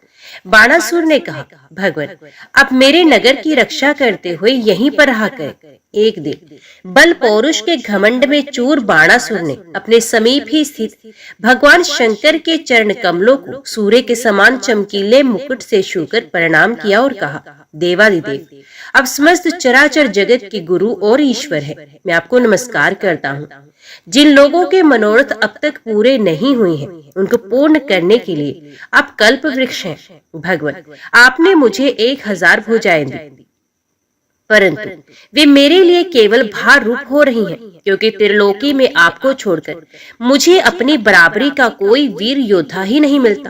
बाणासुर ने कहा, भगवान आप मेरे नगर की रक्षा करते हुए यहीं पर रहा करें। एक दिन बल पौरुष के घमंड में चूर बाणासुर ने अपने समीप ही स्थित भगवान शंकर के चरण कमलों को सूर्य के समान चमकीले मुकुट से छूकर प्रणाम किया और कहा, देवादिदेव आप समस्त चराचर जगत के गुरु और ईश्वर है। मैं आपको नमस्कार करता हूँ। जिन लोगों के मनोरथ अब तक पूरे नहीं हुए हैं, उनको पूर्ण करने के लिए आप कल्प वृक्ष हैं। भगवान आपने मुझे 1000 भुजाएं दी, परंतु वे मेरे लिए केवल भार रूप हो रही हैं, क्योंकि त्रिलोकी में आपको छोड़कर मुझे अपनी बराबरी का कोई वीर योद्धा ही नहीं मिलता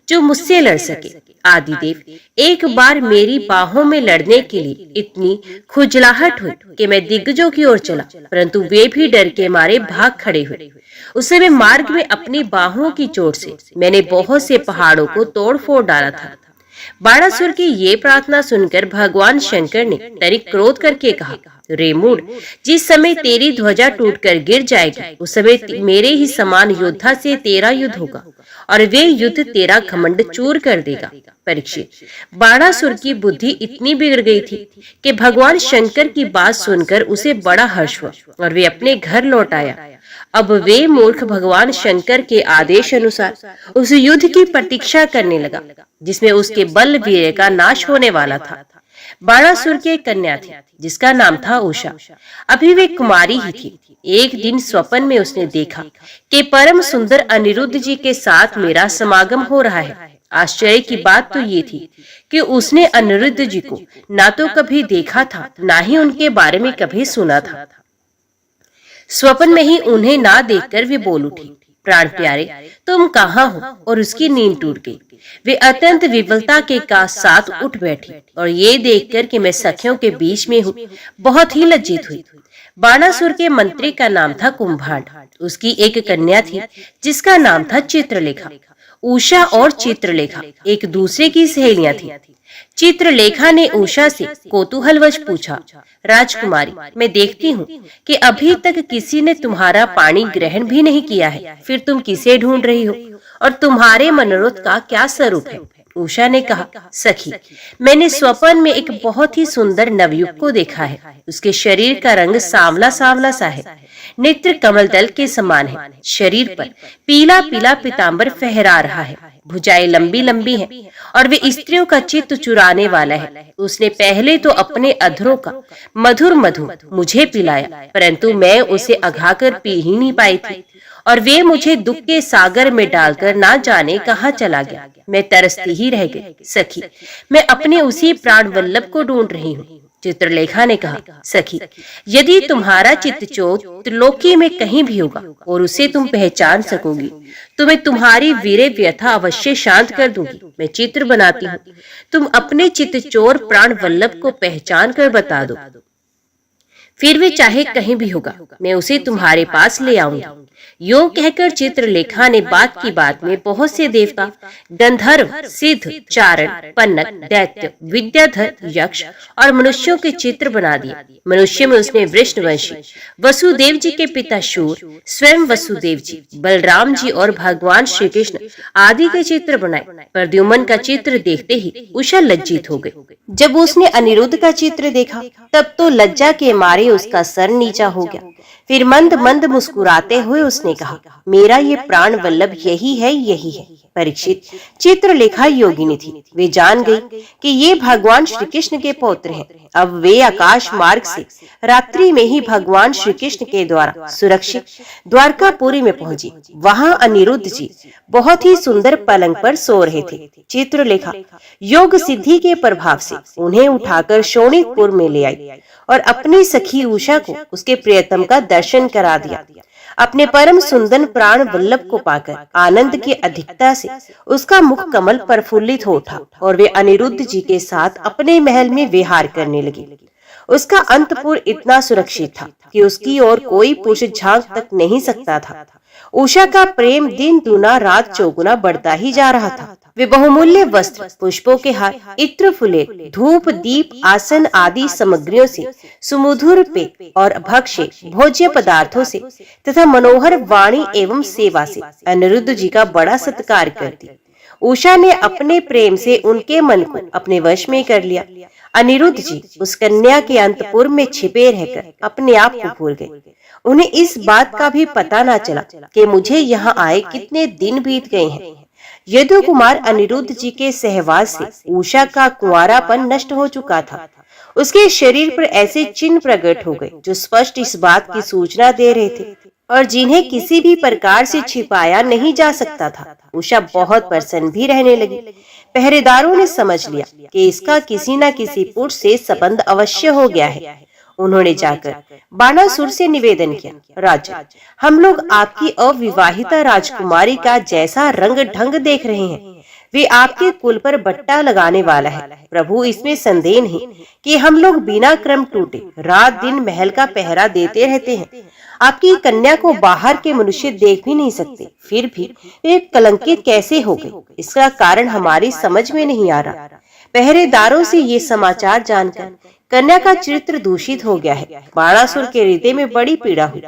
जो मुझसे लड़ सके। आदिदेव एक बार मेरी बाहों में लड़ने के लिए इतनी खुजलाहट हुई कि मैं दिग्गजों की ओर चला, परंतु वे भी डर के मारे भाग खड़े हुए। उस समय मार्ग में अपनी बाहों की चोट से मैंने बहुत से पहाड़ों को तोड़ फोड़ डाला था। बाणासुर की ये प्रार्थना सुनकर भगवान शंकर ने तनिक क्रोध करके कहा, रे मूढ़, जिस समय तेरी ध्वजा टूटकर गिर जाएगी उस समय मेरे ही समान योद्धा से तेरा युद्ध होगा और वे युद्ध तेरा घमंड चूर कर देगा। परीक्षित, बाणासुर की बुद्धि इतनी बिगड़ गई थी कि भगवान शंकर की बात सुनकर उसे बड़ा हर्ष हुआ और वे अपने घर लौट आया। अब वे मूर्ख भगवान शंकर के आदेश अनुसार उस युद्ध की प्रतीक्षा करने लगा जिसमें उसके बल वीर्य का नाश होने वाला था। बाणासुर की एक कन्या थी जिसका नाम था उषा। अभी वे कुमारी ही थी। एक दिन स्वप्न में उसने देखा कि परम सुंदर अनिरुद्ध जी के साथ मेरा समागम हो रहा है। आश्चर्य की बात तो ये थी कि उसने अनिरुद्ध जी को ना तो कभी देखा था, ना ही उनके बारे में कभी सुना था। स्वप्न में ही उन्हें ना देखकर वे बोल उठी, प्राण प्यारे तुम कहाँ हो? और उसकी नींद टूट गई। वे अत्यंत विवलता के साथ उठ बैठी और ये देखकर कि मैं सखियों के बीच में हूँ, बहुत ही लज्जित हुई। बाणासुर के मंत्री का नाम था कुंभांड। उसकी एक कन्या थी जिसका नाम था चित्रलेखा। उषा और चित्रलेखा एक दूसरे की सहेलियां थी। चित्रलेखा ने उषा से कौतूहलवश पूछा, राजकुमारी मैं देखती हूँ कि अभी तक किसी ने तुम्हारा पानी ग्रहण भी नहीं किया है, फिर तुम किसे ढूंढ रही हो और तुम्हारे मनोरथ का क्या स्वरूप है? उषा ने कहा, सखी मैंने स्वप्न में एक बहुत ही सुंदर नवयुवक को देखा है। उसके शरीर का रंग सांवला सांवला सा है, नेत्र कमल दल के समान है, शरीर पर पीला पीला पीतांबर फहरा रहा है, भुजाएं लंबी लंबी हैं और वे स्त्रियों का चित्त चुराने वाला है। उसने पहले तो अपने अधरों का मधुर मधु मुझे पिलाया, परंतु मैं उसे अघाकर पी ही नहीं पाई थी और वे मुझे दुख के सागर में डालकर ना जाने कहाँ चला गया। मैं तरसती ही रह गई। सखी मैं अपने उसी प्राण वल्लभ को ढूंढ रही हूँ। चित्रलेखा ने कहा, सखी यदि तुम्हारा चित्त चोर त्रिलोकी में कहीं भी होगा और उसे तुम पहचान सकोगी तो मैं तुम्हारी वीरे व्यथा अवश्य शांत कर दूंगी। मैं चित्र बनाती हूँ, तुम अपने चित्त चोर प्राण वल्लभ को पहचान कर बता दो, फिर वे चाहे कहीं भी होगा मैं उसे तुम्हारे पास ले आऊंगी। यो कहकर चित्रलेखा ने बात की बात में बहुत से देवता, गंधर्व, सिद्ध, चारण, पन्नग, दैत्य, विद्याधर, यक्ष और मनुष्यों के चित्र बना दिए। मनुष्य में उसने वृषणवंशी वसुदेव जी के पिता शूर, स्वयं वसुदेव जी, बलराम जी और भगवान श्री कृष्ण आदि के चित्र बनाए। प्रद्युम्न का चित्र देखते ही उषा लज्जित हो गई। जब उसने अनिरुद्ध का चित्र देखा तब तो लज्जा के मारे उसका सर नीचा हो गया। फिर मंद मंद मुस्कुराते हुए उसने कहा, मेरा ये प्राण वल्लभ यही है, यही है। परीक्षित, चित्रलेखा योगिनी थी। वे जान गई कि ये भगवान श्री कृष्ण के पौत्र हैं। अब वे आकाश मार्ग से रात्रि में ही भगवान श्री कृष्ण के द्वारा सुरक्षित द्वारकापुरी में पहुंची। वहां अनिरुद्ध जी बहुत ही सुंदर पलंग पर सो रहे थे। चित्रलेखा योग सिद्धि के प्रभाव से उन्हें उठाकर शोणितपुर में ले आई और अपनी सखी उषा को उसके प्रियतम का दर्शन करा दिया। अपने परम सुंदर प्राण वल्लभ को पाकर आनंद की अधिकता से उसका मुख कमल प्रफुल्लित हो उठा और वे अनिरुद्ध जी के साथ अपने महल में विहार करने लगे। उसका अंतपुर इतना सुरक्षित था कि उसकी ओर कोई पुरुष झांक तक नहीं सकता था। उषा का प्रेम दिन दुना रात चौगुना बढ़ता ही जा रहा था। वे बहुमूल्य वस्त्र, पुष्पों के हार, इत्र फुले, धूप, दीप, आसन आदि सामग्रियों से, सुमधुर पेय और भक्ष्य भोज्य पदार्थों से तथा मनोहर वाणी एवं सेवा से अनिरुद्ध जी का बड़ा सत्कार करती। उषा ने अपने प्रेम से उनके मन को अपने वश में कर लिया। अनिरुद्ध जी उस कन्या के अंतपुर में छिपे रहकर अपने आप को भूल गए। उन्हें इस बात का भी पता न चला कि मुझे यहाँ आए कितने दिन बीत गए हैं। यदु कुमार अनिरुद्ध जी के सहवास से उषा का कुंवारापन नष्ट हो चुका था। उसके शरीर पर ऐसे चिन्ह प्रकट हो गए जो स्पष्ट इस बात की सूचना दे रहे थे और जिन्हें किसी भी प्रकार से छिपाया नहीं जा सकता था। उषा बहुत प्रसन्न भी रहने लगी। पहरेदारों ने समझ लिया कि इसका किसी न किसी पुरुष से संबंध अवश्य हो गया है। उन्होंने जाकर बाणासुर से निवेदन किया, राजा, हम लोग आपकी अविवाहिता राजकुमारी का जैसा रंग ढंग देख रहे हैं, वे आपके कुल पर बट्टा लगाने वाला है। प्रभु, इसमें संदेह नहीं कि हम लोग बिना क्रम टूटे रात दिन महल का पहरा देते रहते हैं। आपकी कन्या को बाहर के मनुष्य देख भी नहीं सकते, फिर भी वे कलंकित कैसे हो गई, इसका कारण हमारी समझ में नहीं आ रहा। पहरेदारों से ये समाचार जानकर कन्या का चरित्र दूषित हो गया है। बाणासुर के हृदय में बड़ी पीड़ा हुई।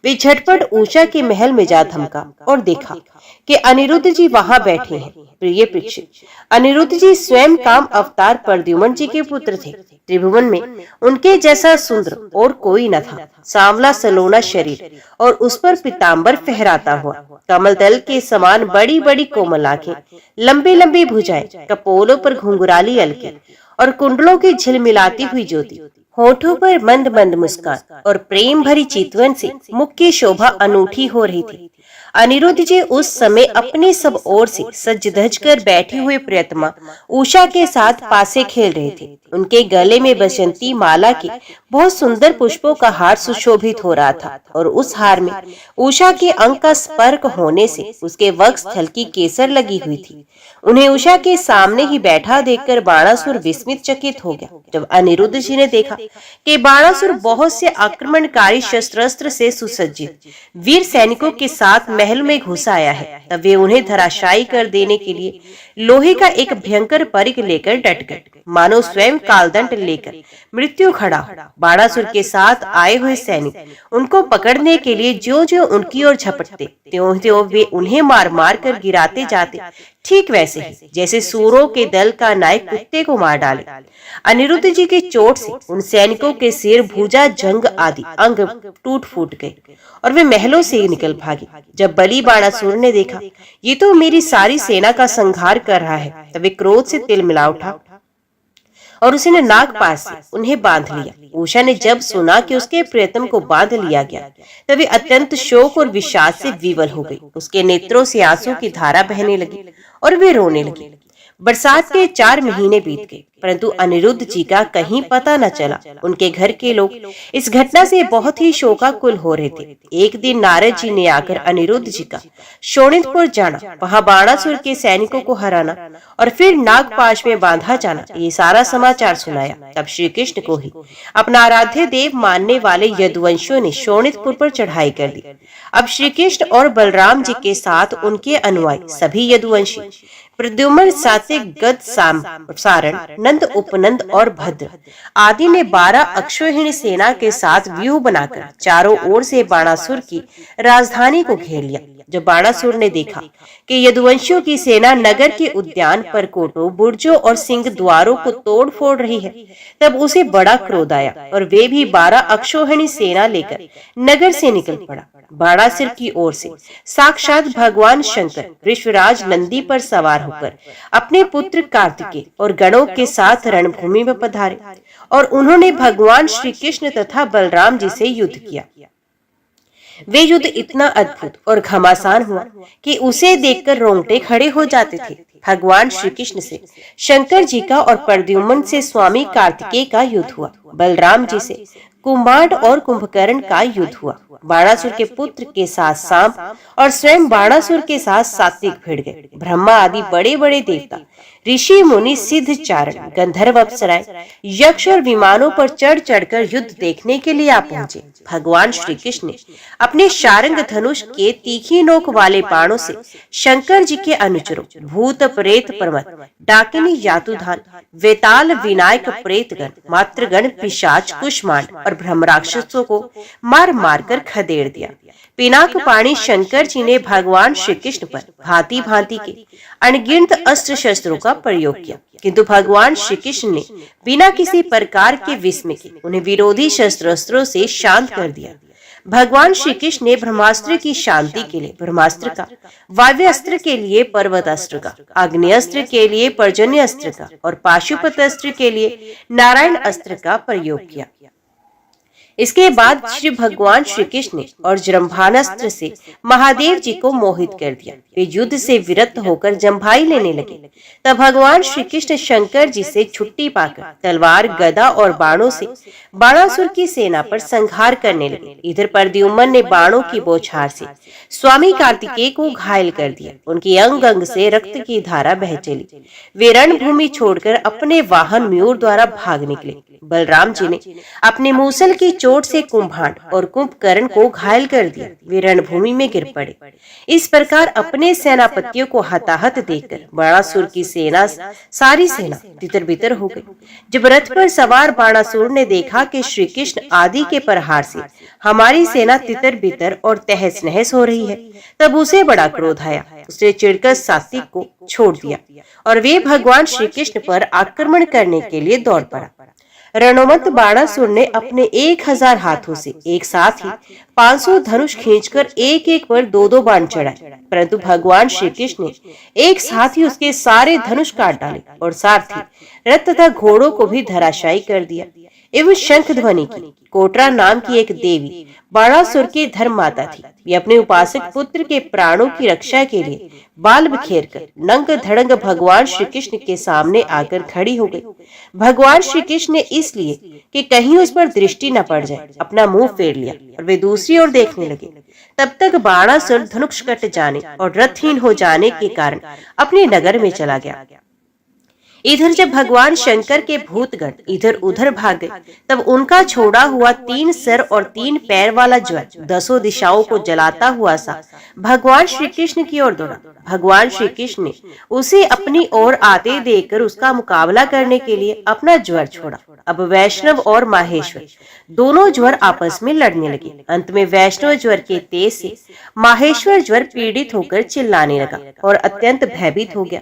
वे झटपट उषा के महल में जा थमका और देखा कि अनिरुद्ध जी वहां बैठे हैं। प्रिय परीक्षित, अनिरुद्ध जी स्वयं काम अवतार प्रद्युम्न जी के पुत्र थे। त्रिभुवन में उनके जैसा सुंदर और कोई न था। सांवला सलोना शरीर और उस पर पीताम्बर फहराता हुआ, कमल दल के समान बड़ी बड़ी कोमल आंखें, लंबी लंबी भुजाएं, कपोलों पर घुंघराली अलके और कुंडलों की झिलमिलाती हुई ज्योति, होठों पर मंद मंद मुस्कान और प्रेम भरी चितवन से मुख की शोभा अनूठी हो रही थी। अनिरुद्ध जी उस समय अपने सब ओर से सज धज कर बैठी हुई प्रियतमा उषा के साथ पासे खेल रहे थे। उनके गले में बसंती माला के बहुत सुंदर पुष्पों का हार सुशोभित हो रहा था और उस हार में उषा के अंग का स्पर्श होने से उसके वक्षस्थल की केसर लगी हुई थी। उन्हें उषा के सामने ही बैठा देखकर बाणासुर विस्मित चकित हो गया। जब अनिरुद्ध जी ने देखा कि बाणासुर बहुत से आक्रमणकारी शस्त्रास्त्र से सुसज्जित वीर सैनिकों के साथ महल में घुस आया है, तब वे उन्हें धराशायी कर देने के लिए लोहे का एक भयंकर परिघ लेकर डट गए, मानो स्वयं कालदंड लेकर मृत्यु खड़ा हो। बाणासुर के साथ आए हुए सैनिक उनको पकड़ने के लिए ज्यों ज्यों उनकी ओर झपटते, त्यों त्यों वे उन्हें मार मार कर गिराते जाते, ठीक वैसे ही जैसे सूरों के दल का नायक कुत्ते को मार डाले। अनिरुद्ध जी की चोट से उन सैनिकों के सिर, भुजा, जंग आदि अंग टूट फूट गए और वे महलों से निकल भागे। जब बलि बाणासुर ने देखा ये तो मेरी सारी सेना का संहार कर रहा है, तब वे क्रोध से तिलमिला उठा और उसने नागपाश से उन्हें बांध लिया। उषा ने जब सुना कि उसके प्रियतम को बांध लिया गया, तब वे अत्यंत शोक और विषाद से विवल हो गई। उसके नेत्रों से आंसू की धारा बहने लगी और वे रोने लगी। बरसात के 4 महीने बीत गए, परंतु अनिरुद्ध जी का कहीं पता न चला। उनके घर के लोग इस घटना से बहुत ही शोकाकुल हो रहे थे। एक दिन नारद जी ने आकर अनिरुद्ध जी का शोणितपुर जाना, वहां बाणासुर के सैनिकों को हराना और फिर नागपाश में बांधा जाना, ये सारा समाचार सुनाया। तब श्री कृष्ण को ही अपना आराध्य देव मानने वाले यदुवंशियों ने शोणितपुर पर चढ़ाई कर दी। अब श्री कृष्ण और बलराम जी के साथ उनके अनुयायी सभी यदुवंशी प्रद्युम्न, सात्विक, गद, सारण, नंद, उपनंद और भद्र आदि ने 12 अक्षौहिणी सेना के साथ व्यूह बनाकर चारों ओर से बाणासुर की राजधानी को घेर लिया। जब बाणासुर ने देखा कि यदुवंशियों की सेना नगर के उद्यान, परकोटों, बुर्जों और सिंह द्वारों को तोड़ फोड़ रही है, तब उसे बड़ा क्रोध आया और वे भी 12 अक्षौहिणी सेना लेकर नगर से निकल पड़ा। बाणासुर की ओर से साक्षात भगवान शंकर वृषराज नंदी पर सवार होकर अपने पुत्र कार्तिकेय और गणों के साथ रणभूमि में पधारे और उन्होंने भगवान श्री कृष्ण तथा बलराम जी से युद्ध किया। वे युद्ध इतना अद्भुत और घमासान हुआ कि उसे देखकर रोंगटे खड़े हो जाते थे। भगवान श्री कृष्ण से शंकर जी का और प्रद्युम्न से स्वामी कार्तिकेय का युद्ध हुआ। बलराम जी से कुम्भांड और कुंभकर्ण का युद्ध हुआ। बाणासुर के पुत्र के साथ सांप और स्वयं बाणासुर के साथ सात्विक भिड़ गए। ब्रह्मा आदि बड़े बड़े देवता, ऋषि मुनि, सिद्ध चारण, गंधर्व, अप्सराएं, यक्ष और विमानों पर चढ़ चढ़कर युद्ध देखने के लिए आ पहुंचे। भगवान श्री कृष्ण ने अपने शारंग धनुष के तीखी नोक वाले बाणों से शंकर जी के अनुचरों भूत, प्रेत, प्रमथ, डाकिनी, यातुधान, वेताल, विनायक, प्रेतगण, मातृगण, पिशाच, कुष्मांड और ब्रह्म राक्षसों को मार मार कर खदेड़ दिया। पिनाक पाणी शंकर जी ने भगवान श्री कृष्ण पर भांति भांति के अनगिनत अस्त्र शस्त्रों का प्रयोग किया, किंतु भगवान श्री कृष्ण ने बिना किसी प्रकार के विस्मय के उन्हें विरोधी शस्त्रास्त्रों से शांत कर दिया। भगवान श्री कृष्ण ने ब्रह्मास्त्र की शांति के लिए ब्रह्मास्त्र का, वायव्य अस्त्र के लिए पर्वत अस्त्र का, आग्नेय अस्त्र के लिए पर्जन्य अस्त्र का और पाशुपत अस्त्र के लिए नारायण अस्त्र का प्रयोग किया। इसके बाद श्री भगवान श्री कृष्ण ने और जम्भानास्त्र से महादेव जी को मोहित कर दिया। वे युद्ध से विरक्त होकर जम्भाई लेने लगे। तब भगवान श्री कृष्ण शंकर जी से छुट्टी पाकर तलवार, गदा और बाणों से बाणासुर की सेना पर संहार करने लगे। इधर प्रद्युम्न ने बाणों की बौछार से स्वामी कार्तिकेय को घायल कर दिया। उनके अंग अंग से रक्त की धारा बह चली। वे रणभूमि छोड़कर अपने वाहन मयूर द्वारा भाग निकले। बलराम जी ने अपने मूसल की चोट से कुंभांड और कुंभकर्ण को घायल कर दिया। वे रणभूमि में गिर पड़े। इस प्रकार अपने सेनापतियों को हताहत देखकर बाणासुर की सारी सेना तितर बितर हो गई। जब रथ पर सवार बाणासुर ने देखा कि श्री कृष्ण आदि के प्रहार से हमारी सेना तितर बितर और तहस नहस हो रही है, तब उसे बड़ा क्रोध आया। उसने चिढ़कर सात्विक को छोड़ दिया और वे भगवान श्री कृष्ण पर आक्रमण करने के लिए दौड़ पड़ा। रणोमत बाणासुर ने अपने 1000 हाथों से एक साथ ही 500 धनुष खींचकर एक एक पर 2-2 बाण चढ़ाए, परंतु भगवान श्री कृष्ण ने एक साथ ही उसके सारे धनुष काट डाले और सारथी, रथ तथा घोड़ों को भी धराशायी कर दिया। एवं शंख ध्वनि की कोटरा नाम की एक देवी बाणासुर की धर्म माता थी। वे अपने उपासक पुत्र के प्राणों की रक्षा के लिए बाल बिखेर कर नंग धड़ंग भगवान श्री कृष्ण के सामने आकर खड़ी हो गई। भगवान श्री कृष्ण ने इसलिए कि कहीं उस पर दृष्टि न पड़ जाए अपना मुंह फेर लिया और वे दूसरी ओर देखने लगे। तब तक बाणासुर धनुष कट जाने और रथहीन हो जाने के कारण अपने नगर में चला गया। इधर जब भगवान शंकर के भूतगण इधर उधर भाग गए, तब उनका छोड़ा हुआ 3 सर और 3 पैर वाला ज्वर 10 दिशाओं को जलाता हुआ सा भगवान श्री कृष्ण की ओर दौड़ा। भगवान श्री कृष्ण ने उसे अपनी ओर आते देखकर उसका मुकाबला करने के लिए अपना ज्वर छोड़ा। अब वैष्णव और माहेश्वर दोनों ज्वर आपस में लड़ने लगे। अंत में वैष्णव ज्वर के तेज से माहेश्वर ज्वर पीड़ित होकर चिल्लाने लगा और अत्यंत भयभीत हो गया।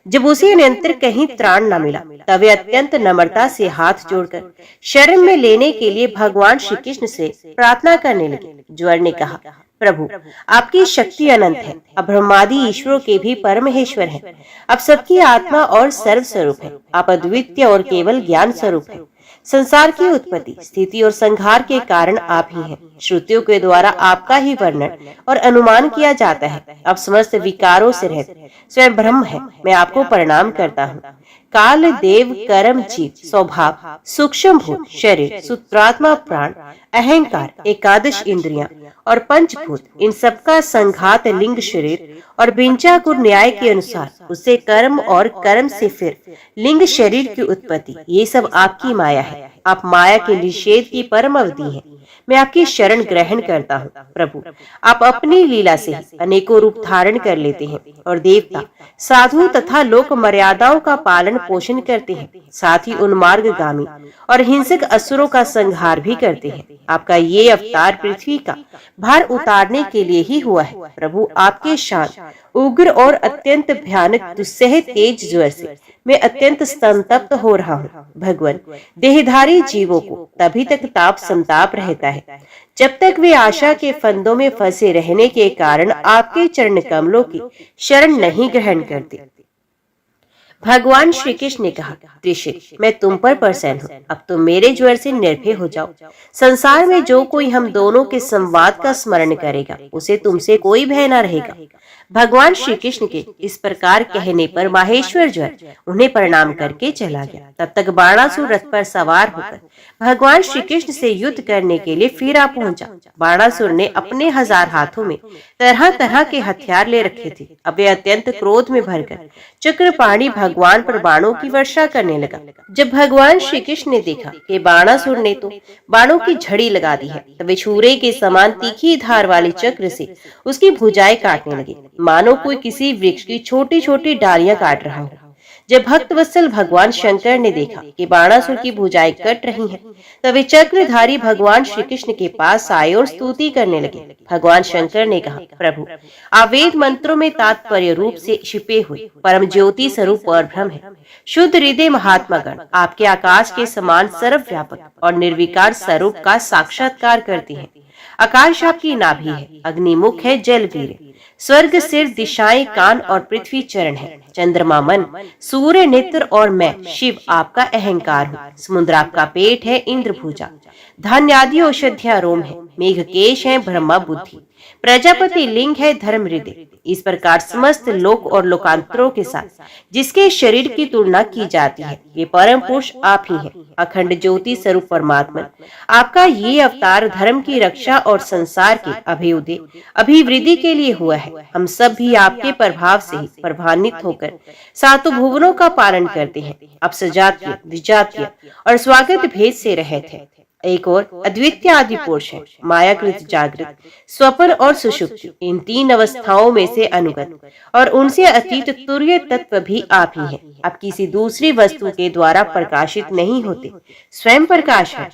जब उसे नियंत्रण कहीं त्राण न मिला, तब वे अत्यंत नम्रता से हाथ जोड़कर शरण में लेने के लिए भगवान श्री कृष्ण से प्रार्थना करने लगे। ज्वर ने कहा, प्रभु आपकी शक्ति अनंत है, अब ब्रह्मादि ईश्वरों के भी परमेश्वर हैं, अब सबकी आत्मा और सर्व स्वरूप है, आप अद्वितीय और केवल ज्ञान स्वरूप है। संसार की उत्पत्ति, स्थिति और संहार के कारण आप ही हैं। श्रुतियों के द्वारा आपका ही वर्णन और अनुमान किया जाता है। आप समस्त विकारों से रहित स्वयं ब्रह्म है। मैं आपको प्रणाम करता हूँ। काल, देव, कर्म, जीव, स्वभाव, सूक्ष्म भूत, शरीर, सूत्रात्मा, प्राण, अहंकार, एकादश इंद्रियां और पंचभूत, इन सबका संघात लिंग शरीर और बिंचाकुर न्याय के अनुसार उससे कर्म और कर्म से फिर लिंग शरीर की उत्पत्ति, ये सब आपकी माया है। आप माया के निषेध की परम अवधि हैं। मैं आपकी शरण ग्रहण करता हूँ। प्रभु आप अपनी लीला से अनेकों रूप धारण कर लेते हैं और देवता, साधु तथा लोक मर्यादाओं का पालन पोषण करते हैं, साथ ही उन्मार्गगामी और हिंसक असुरों का संहार भी करते हैं। आपका ये अवतार पृथ्वी का भार उतारने के लिए ही हुआ है। प्रभु आपके शांत, उग्र और अत्यंत भयानक दुस्सह तेज ज्वर से मैं अत्यंत संतप्त हो रहा हूँ। भगवान देहधारी जीवों को तभी तक ताप संताप रहता है जब तक वे आशा के फंदों में फंसे रहने के कारण आपके चरण कमलों की शरण नहीं ग्रहण करते। भगवान श्री कृष्ण ने कहा, त्रिशिर मैं तुम पर प्रसन्न हूँ, अब तुम मेरे ज्वर से निर्भय हो जाओ। संसार में जो कोई हम दोनों के संवाद का स्मरण करेगा, उसे तुमसे कोई भय न रहेगा। भगवान श्री कृष्ण के इस प्रकार कहने पर माहेश्वर ज्वर उन्हें प्रणाम करके चला गया। तब तक बाणासुर रथ पर सवार होकर भगवान श्री कृष्ण से युद्ध करने के लिए फिर आ पहुंचा। बाणासुर ने अपने 1000 हाथों में तरह तरह के हथियार ले रखे थे। अब वे अत्यंत क्रोध में भरकर चक्रपाणी भगवान पर बाणों की वर्षा करने लगा। जब भगवान श्री कृष्ण ने देखा कि बाणासुर ने तो बाणों की झड़ी लगा दी है, तब वे छुरे के समान तीखी धार वाले चक्र से उसकी भुजाएं काटने लगे, मानो कोई किसी वृक्ष की छोटी छोटी डालियां काट रहा हो। जब भक्तवत्सल भगवान शंकर ने देखा कि बाणासुर की भुजाएं कट रही हैं, तब वे चक्रधारी भगवान श्री कृष्ण के पास आए और स्तुति करने लगे। भगवान शंकर ने कहा, प्रभु, आप वेद मंत्रों में तात्पर्य रूप से छिपे हुए परम ज्योति स्वरूप परब्रह्म है। शुद्ध हृदय महात्मा गण आपके आकाश के समान सर्वव्यापक और निर्विकार स्वरूप का साक्षात्कार करते हैं। आकाश आपकी नाभि है, अग्निमुख है, जल वीर है, स्वर्ग सिर, दिशाएं कान और पृथ्वी चरण है, चंद्रमा मन, सूर्य नेत्र और मैं शिव आपका अहंकार हूँ। समुद्र आपका पेट है, इंद्र भुजा, धान्य आदि औषधियां रोम है, मेघ केश है, ब्रह्मा बुद्धि, प्रजापति लिंग है, धर्म हृदय। इस प्रकार समस्त लोक और लोकांतरों के साथ जिसके शरीर की तुलना की जाती है, वे परम पुरुष आप ही हैं। अखंड ज्योति स्वरूप परमात्मा, आपका ये अवतार धर्म की रक्षा और संसार के अभ्युदय अभिवृद्धि के लिए हुआ है। हम सब भी आपके प्रभाव से ही प्रभावित होकर सातों भुवनों का पालन करते हैं। अब सजातीय, विजातीय और स्वागत भेद से रहित है। एक और अद्वितीय आदि पुरुष है, मायाकृत जागृत, स्वप्न और सुषुप्ति, इन 3 अवस्थाओं में से अनुगत और उनसे अतीत तुर्य तत्व भी आप ही हैं। आप किसी दूसरी वस्तु के द्वारा प्रकाशित नहीं होते, स्वयं प्रकाश है।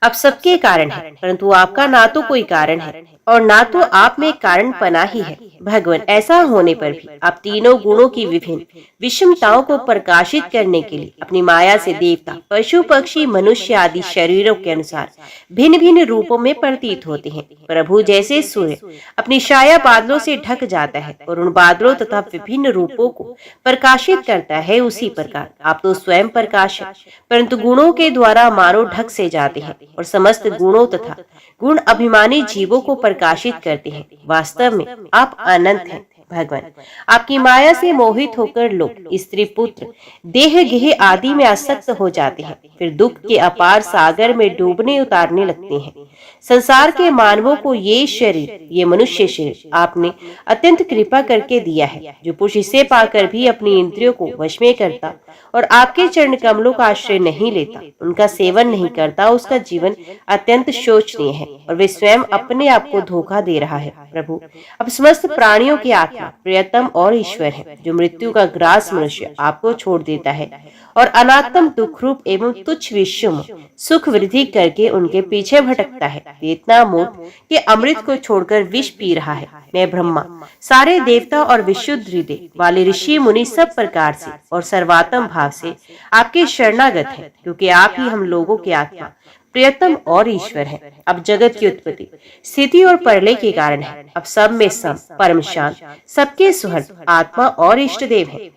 आप सबके कारण है, परंतु आपका ना तो कोई कारण है और ना तो आप में कारण पना ही है। भगवान, ऐसा होने पर भी आप तीनों गुणों की विभिन्न विषमताओं को प्रकाशित करने के लिए अपनी माया से देवता, पशु, पक्षी, मनुष्य आदि शरीरों के अनुसार भिन्न भिन्न रूपों में प्रतीत होते हैं। प्रभु, जैसे सूर्य अपनी छाया बादलों से ढक जाता है और उन बादलों तथा विभिन्न रूपों को प्रकाशित करता है, उसी प्रकार आप तो स्वयं प्रकाश है, परंतु गुणों के द्वारा मानो ढक से जाते हैं और समस्त गुणों तथा गुण अभिमानी जीवों को प्रकाशित करते हैं। वास्तव में आप अनंत हैं। भगवान, आपकी माया से मोहित होकर लोग स्त्री, पुत्र, देह, गेह आदि में आसक्त हो जाते हैं, फिर दुख के अपार सागर में डूबने उतारने लगते हैं। संसार के मानवों को ये शरीर, ये मनुष्य शरीर आपने अत्यंत कृपा करके दिया है। जो पुरुष इसे पाकर भी अपनी इंद्रियों को वश में करता और आपके चरण कमलों का आश्रय नहीं लेता, उनका सेवन नहीं करता, उसका जीवन अत्यंत शोचनीय है और वे स्वयं अपने आप को धोखा दे रहा है। प्रभु, अब समस्त प्राणियों की आत्मा प्रियतम और ईश्वर है। जो मृत्यु का ग्रास मनुष्य आपको छोड़ देता है और अनात्म दुख रूप एवं तुच्छ विषम सुख वृद्धि करके उनके पीछे भटकता है, इतना मूर्ख कि अमृत को छोड़कर विष पी रहा है। मैं ब्रह्मा, सारे देवता और विशुद्ध हृदय वाले ऋषि मुनि सब प्रकार से और सर्वात्म भाव से आपके शरणागत हैं, क्योंकि आप ही हम लोगों की आत्मा प्रियतम और ईश्वर है। अब जगत की उत्पत्ति, स्थिति और प्रलय के कारण है। अब सब में सम, परम शांत, सबके सुहृद, आत्मा और इष्ट देव है।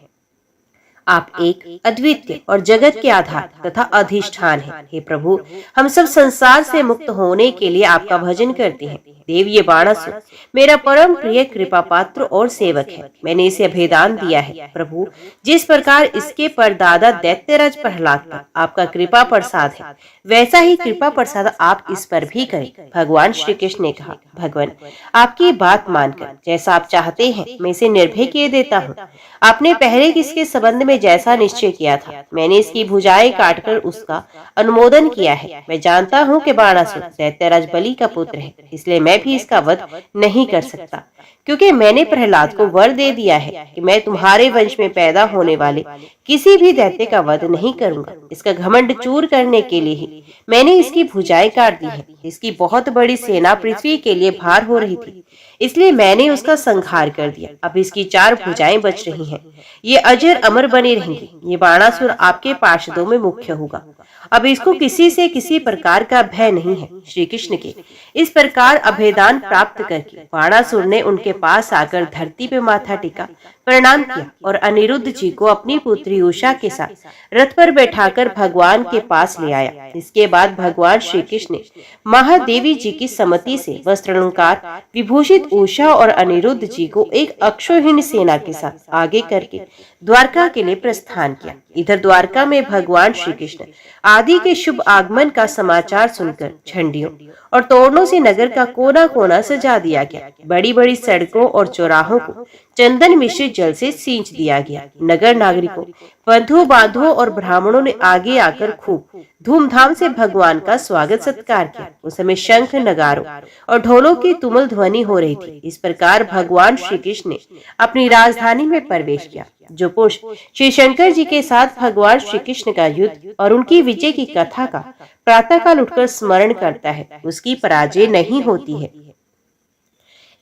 आप एक अद्वितीय और जगत के आधार तथा अधिष्ठान हैं। हे प्रभु, हम सब संसार से मुक्त होने के लिए आपका भजन करते हैं। देव, ये बाणासुर मेरा परम प्रिय कृपा पात्र और सेवक है। मैंने इसे अभेदान दिया है। प्रभु, जिस प्रकार इसके परदादा दैत्यराज प्रहलाद पर आपका कृपा प्रसाद है, वैसा ही कृपा प्रसाद आप इस पर भी करें। भगवान श्री कृष्ण ने कहा, भगवान, आपकी बात मानकर जैसा आप चाहते हैं मैं इसे निर्भय किए देता हूँ। आपने पहले इसके संबंध में जैसा निश्चय किया था, मैंने इसकी भुजाएं काटकर उसका अनुमोदन किया है। मैं जानता हूँ कि बाणासुर दैत्यराज बलि का पुत्र है, इसलिए मैं भी इसका वध नहीं कर सकता, क्योंकि मैंने प्रहलाद को वर दे दिया है कि मैं तुम्हारे वंश में पैदा होने वाले किसी भी दैत्य का वध नहीं करूंगा। इसका घमंड चूर करने के लिए ही मैंने इसकी भुजाएं काट दी है। इसकी बहुत बड़ी सेना पृथ्वी के लिए भार हो रही थी, इसलिए मैंने उसका संहार कर दिया। अब इसकी 4 भुजाएं बच रही हैं, ये अजर अमर बनी रहेंगी। ये बाणासुर आपके पार्षदों में मुख्य होगा। अब इसको किसी से किसी प्रकार का भय नहीं है। श्री कृष्ण के इस प्रकार अभेदान प्राप्त करके बाणासुर ने उनके पास आकर धरती पे माथा टिका, प्रणाम किया और अनिरुद्ध जी को अपनी पुत्री उषा के साथ रथ पर बैठाकर भगवान के पास ले आया। इसके बाद भगवान श्री कृष्ण ने महादेवी जी की सम्मति से वस्त्र अलंकार विभूषित उषा और अनिरुद्ध जी को एक अक्षौहिणी सेना के साथ आगे करके द्वारका के लिए प्रस्थान किया। इधर द्वारका में भगवान श्री कृष्ण आदि के शुभ आगमन का समाचार सुनकर झंडियों और तोरणों से नगर का कोना कोना सजा दिया गया। बड़ी बड़ी सड़कों और चौराहों को चंदन मिश्रित जल से सींच दिया गया। नगर नागरिकों, बंधु बांधवों और ब्राह्मणों ने आगे आकर खूब धूमधाम से भगवान का स्वागत सत्कार किया। उस समय शंख, नगारों और ढोलों की तुमुल ध्वनि हो रही थी। इस प्रकार भगवान श्री कृष्ण ने अपनी राजधानी में प्रवेश किया। जो पुरुष श्री शंकर जी के साथ भगवान श्री कृष्ण का युद्ध और उनकी विजय की कथा का प्रातःकाल उठकर स्मरण करता है, उसकी पराजय नहीं होती है।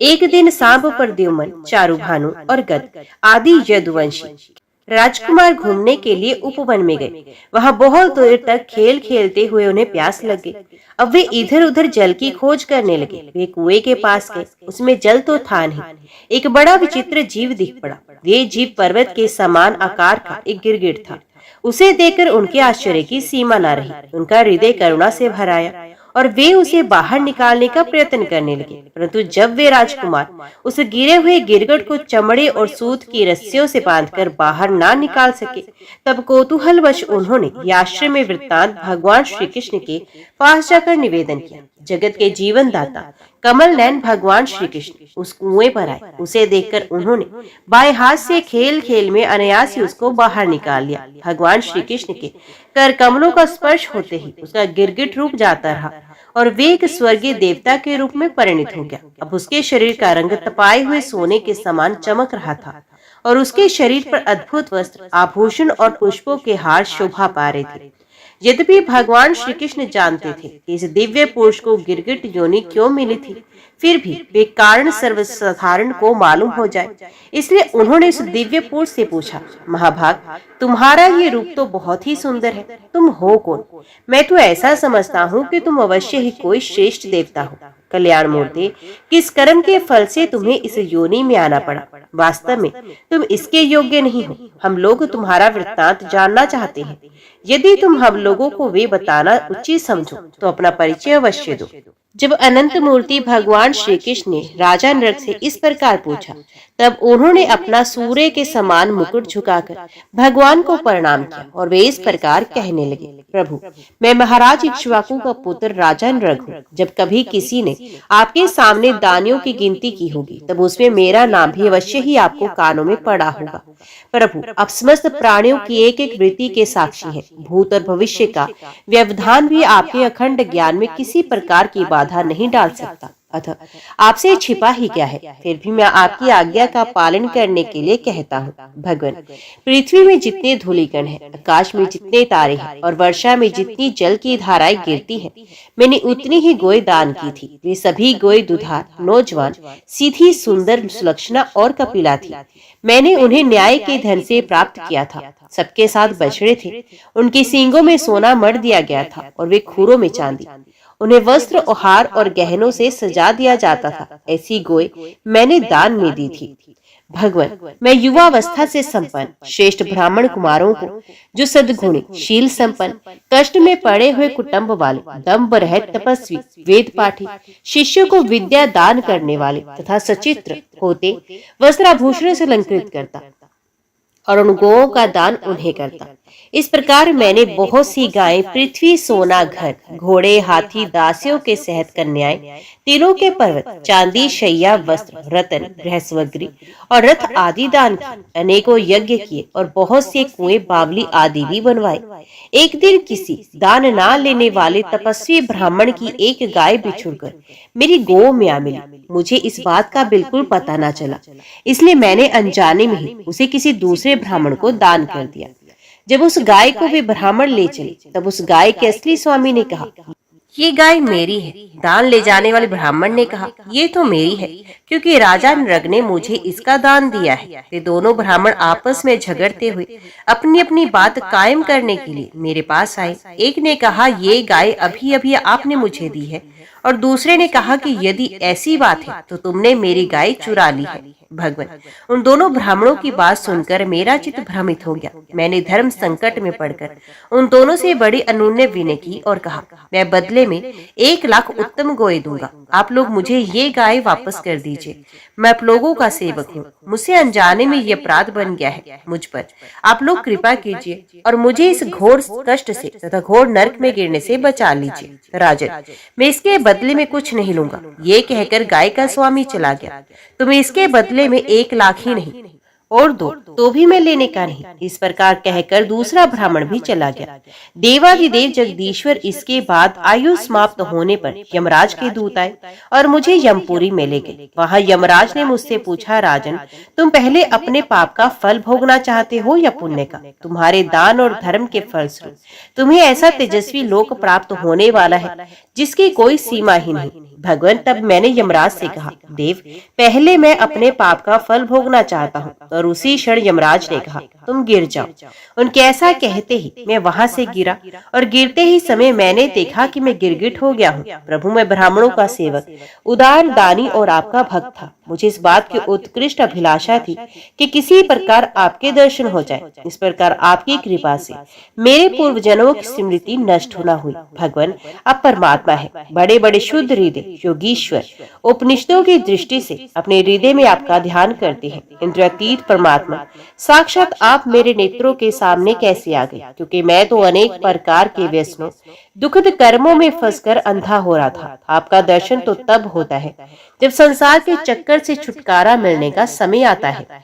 एक दिन सांब, प्रद्युम्न, चारुभानु और गद आदि यदुवंशी राजकुमार घूमने के लिए उपवन में गए। वहां बहुत देर तक खेल खेलते हुए उन्हें प्यास लग गई। अब वे इधर उधर जल की खोज करने लगे। वे कुएं के पास गए। उसमें जल तो था नहीं। एक बड़ा विचित्र जीव दिख पड़ा। ये जीव पर्वत के समान आकार का एक गिरगिट था। उसे देखकर उनके आश्चर्य की सीमा न रही। उनका हृदय करुणा से भर आया और वे उसे बाहर निकालने का प्रयत्न करने लगे। परंतु जब वे राजकुमार उस गिरे हुए गिरगिट को चमड़े और सूत की रस्सियों से बांधकर बाहर ना निकाल सके, तब कौतूहलवश उन्होंने आश्रम में वृत्तांत भगवान श्री कृष्ण के पास जाकर निवेदन किया। जगत के जीवन दाता कमल नयन भगवान श्री कृष्ण उस कुएं पर आए। उसे देखकर उन्होंने बाएं हाथ से खेल खेल में अनायास ही उसको बाहर निकाल लिया। भगवान श्री कृष्ण के कर कमलों का स्पर्श होते ही उसका गिरगिट रूप जाता रहा और वे एक स्वर्गीय देवता के रूप में परिणित हो गया। अब उसके शरीर का रंग तपाए हुए सोने के समान चमक रहा था और उसके शरीर पर अद्भुत वस्त्र, आभूषण और पुष्पों के हार शोभा पा रहे थे। यद्यपि भगवान श्री कृष्ण जानते थे कि इस दिव्य पुरुष को गिरगिट योनि क्यों मिली थी, फिर भी वे कारण सर्वसाधारण को मालूम हो जाए, इसलिए उन्होंने उस दिव्य पुरुष से पूछा, महाभाग, तुम्हारा ये रूप तो बहुत ही सुंदर है, तुम हो कौन? मैं तो ऐसा समझता हूँ कि तुम अवश्य ही कोई श्रेष्ठ देवता हो। कल्याण मूर्ति, किस कर्म के फल से तुम्हें इस योनि में आना पड़ा? वास्तव में तुम इसके योग्य नहीं हो। हम लोग तुम्हारा वृत्तांत जानना चाहते हैं। यदि तुम हम लोगों को वे बताना उचित समझो तो अपना परिचय अवश्य दो। जब अनंत मूर्ति भगवान श्री कृष्ण ने राजा नृग से इस प्रकार पूछा, तब उन्होंने अपना सूर्य के समान मुकुट झुकाकर भगवान को प्रणाम किया और वे इस प्रकार कहने लगे, प्रभु, मैं महाराज इक्ष्वाकु का पुत्र राजा नृग हूँ। जब कभी किसी ने आपके सामने दानियों की गिनती की होगी, तब उसमें मेरा नाम भी अवश्य ही आपको कानों में पड़ा होगा। प्रभु, आप समस्त प्राणियों की एक एक वृत्ति के साक्षी हैं। भूत और भविष्य का व्यवधान भी आपके अखंड ज्ञान में किसी प्रकार की बाधा नहीं डाल सकता। अतः आपसे छिपा ही क्या है? फिर भी मैं आपकी आज्ञा का पालन करने के लिए कहता हूँ। भगवान, पृथ्वी में जितने धूलिकण हैं, आकाश में जितने तारे हैं और वर्षा में जितनी जल की धाराएं गिरती हैं, मैंने उतनी ही गोय दान की थी। वे सभी गोय दुधार, नौजवान, सीधी, सुंदर, सुलक्षणा और कपिला थी। मैंने उन्हें न्याय के धन से प्राप्त किया था। सबके साथ बछड़े थे। उनके सींगों में सोना मढ़ दिया गया था और वे खुरों में चांदी। उन्हें वस्त्र, उपहार और गहनों से सजा दिया जाता था। ऐसी गोय मैंने दान में दी थी। भगवान, मैं युवावस्था से संपन्न श्रेष्ठ ब्राह्मण कुमारों को, जो सद्गुणी, शील संपन्न, कष्ट में पड़े हुए कुटुंब वाले, दम्भ रहित तपस्वी, वेद पाठी, शिष्यों को विद्या दान करने वाले तथा सचित्र होते वस्त्राभूषण से अलंकृत करता और उन गौओं का दान उन्हें करता। इस प्रकार मैंने बहुत सी गायें, पृथ्वी, सोना, घर, घोड़े, हाथी, दासियों के सहित कन्याएं, तीनों के पर्वत, चांदी, शैया, वस्त्र, रतन, गृहस्वगृह और रथ आदि दान किए। अनेकों यज्ञ किए और बहुत से कुएं, बावली आदि भी बनवाए। एक दिन किसी दान ना लेने वाले तपस्वी ब्राह्मण की एक गाय बिछुड़कर मेरी गौ में आ मिली। मुझे इस बात का बिल्कुल पता न चला, इसलिए मैंने अनजाने में ही उसे किसी दूसरे ब्राह्मण को दान कर दिया। जब उस गाय को वे ब्राह्मण ले चले, तब उस गाय के असली स्वामी ने कहा, ये गाय मेरी है। दान ले जाने वाले ब्राह्मण ने कहा, ये तो मेरी है, क्योंकि राजा नृग ने मुझे इसका दान दिया है। वे दोनों ब्राह्मण आपस में झगड़ते हुए अपनी अपनी बात कायम करने के लिए मेरे पास आए। एक ने कहा, ये गाय अभी अभी आपने मुझे दी है, और दूसरे ने कहा कि यदि ऐसी बात है तो तुमने मेरी गाय चुरा ली है। भगवान, उन दोनों ब्राह्मणों की बात सुनकर मेरा चित्त भ्रमित हो गया। मैंने धर्म संकट में पड़कर उन दोनों से बड़ी अनुनय विनय की और कहा, मैं बदले में 1 लाख उत्तम गाय दूंगा। आप लोग मुझे ये गाय वापस कर दीजिए। मैं आप लोगों का सेवक हूँ। मुझसे अनजाने में यह अपराध बन गया है मुझ पर। आप लोग कृपा कीजिए और मुझे इस घोर कष्ट से तथा घोर नरक में गिरने से बचा लीजिए। राजन, मैं इसके बदले में कुछ नहीं लूंगा। ये कहकर गाय का स्वामी चला गया। तुम्हें इसके बदले में 1 लाख ही नहीं और दो तो भी मैं लेने का नहीं। इस प्रकार कहकर दूसरा ब्राह्मण भी चला गया। देवाधिदेव जगदीश्वर इसके बाद आयु समाप्त होने पर यमराज के दूत आए और मुझे यमपुरी में ले गए। वहां यमराज ने मुझसे पूछा, राजन, तुम पहले अपने पाप का फल भोगना चाहते हो या पुण्य का? तुम्हारे दान और धर्म के फलस्वरूप तुम्हें ऐसा तेजस्वी लोक प्राप्त होने वाला है जिसकी कोई सीमा ही नहीं। भगवान, तब मैंने यमराज से कहा, देव, पहले मैं अपने पाप का फल भोगना चाहता हूँ। और उसी क्षण यमराज ने कहा, तुम गिर जाओ। उनके ऐसा कहते ही मैं वहां से गिरा और गिरते ही समय मैंने देखा कि मैं गिरगिट हो गया हूँ। प्रभु, मैं ब्राह्मणों का सेवक, उदार, दानी और आपका भक्त था। मुझे इस बात की उत्कृष्ट अभिलाषा थी कि किसी प्रकार आपके दर्शन हो जाए। इस प्रकार आपकी कृपा से मेरे पूर्व जन्मों की स्मृति नष्ट न हुई। भगवान, आप परमात्मा है, बड़े बड़े शुद्ध हृदय योगीश्वर। उपनिषदों की दृष्टि से अपने हृदय में आपका ध्यान करते हैं। इंद्रियातीत परमात्मा साक्षात आप मेरे नेत्रों के सामने कैसे आ गए? क्योंकि मैं तो अनेक प्रकार के व्यसनों, दुखद कर्मों में फंसकर अंधा हो रहा था। आपका दर्शन तो तब होता है जब संसार के चक्कर से छुटकारा मिलने का समय आता है।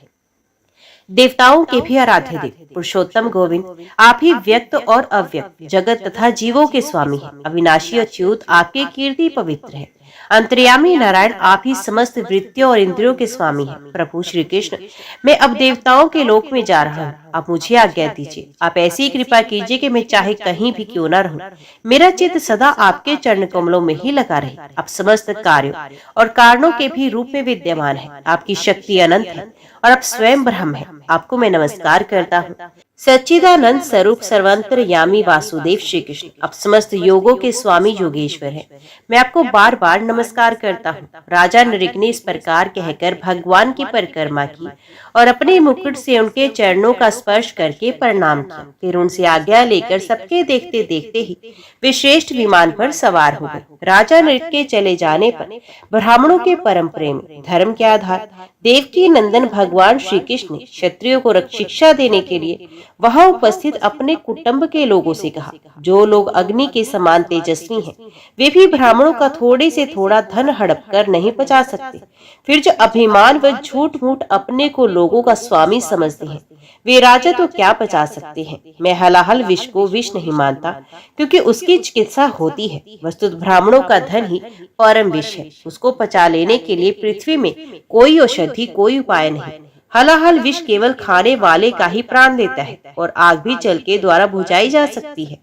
देवताओं के भी आराध्य देव पुरुषोत्तम गोविंद, आप ही व्यक्त और अव्यक्त जगत तथा जीवों के स्वामी हैं। अविनाशी अच्युत, आपकी कीर्ति पवित्र है। अंतर्यामी नारायण, आप ही समस्त वृत्तियों और इंद्रियों के स्वामी हैं। प्रभु श्री कृष्ण, मैं अब देवताओं के लोक में जा रहा हूँ। आप मुझे आज्ञा दीजिए। आप ऐसी कृपा कीजिए कि मैं चाहे कहीं भी क्यों न रहूं, मेरा चित्त सदा आपके चरण कमलों में ही लगा रहे। आप समस्त कार्यों और कारणों के भी रूप में विद्यमान है। आपकी शक्ति अनंत है और आप स्वयं ब्रह्म है। आपको मैं नमस्कार करता हूँ। सच्चिदानंद स्वरूप सर्वंतर्यामी वासुदेव श्री कृष्ण, आप समस्त योगों के स्वामी योगेश्वर हैं। मैं आपको बार बार नमस्कार करता हूँ। राजा नृग ने इस प्रकार कहकर भगवान की परिक्रमा की और अपने मुकुट से उनके चरणों का स्पर्श करके प्रणाम किया। फिर उनसे आज्ञा लेकर सबके देखते देखते ही वे श्रेष्ठ विमान पर सवार हो गए। राजा नृग के चले जाने पर ब्राह्मणों के परम प्रेमी, धर्म के आधार देवकी नंदन भगवान श्री कृष्ण ने क्षत्रियों को शिक्षा देने के लिए वहां उपस्थित अपने कुटुंब के लोगों से कहा, जो लोग अग्नि के समान तेजस्वी हैं, वे भी ब्राह्मणों का थोड़े से थोड़ा धन हड़प कर नहीं पचा सकते। फिर जो अभिमान व झूठ मूठ अपने को लोगों का स्वामी समझते हैं, वे राजा तो क्या पचा सकते हैं। मैं हलाहल विष को विष नहीं मानता, क्योंकि उसकी चिकित्सा होती है। वस्तुतः ब्राह्मणों का धन ही परम विष है। उसको पचा लेने के लिए पृथ्वी में कोई औषधि, कोई उपाय नहीं। हलाहल विष केवल खाने वाले का ही प्राण देता है और आग भी जल के द्वारा बुझाई जा सकती है,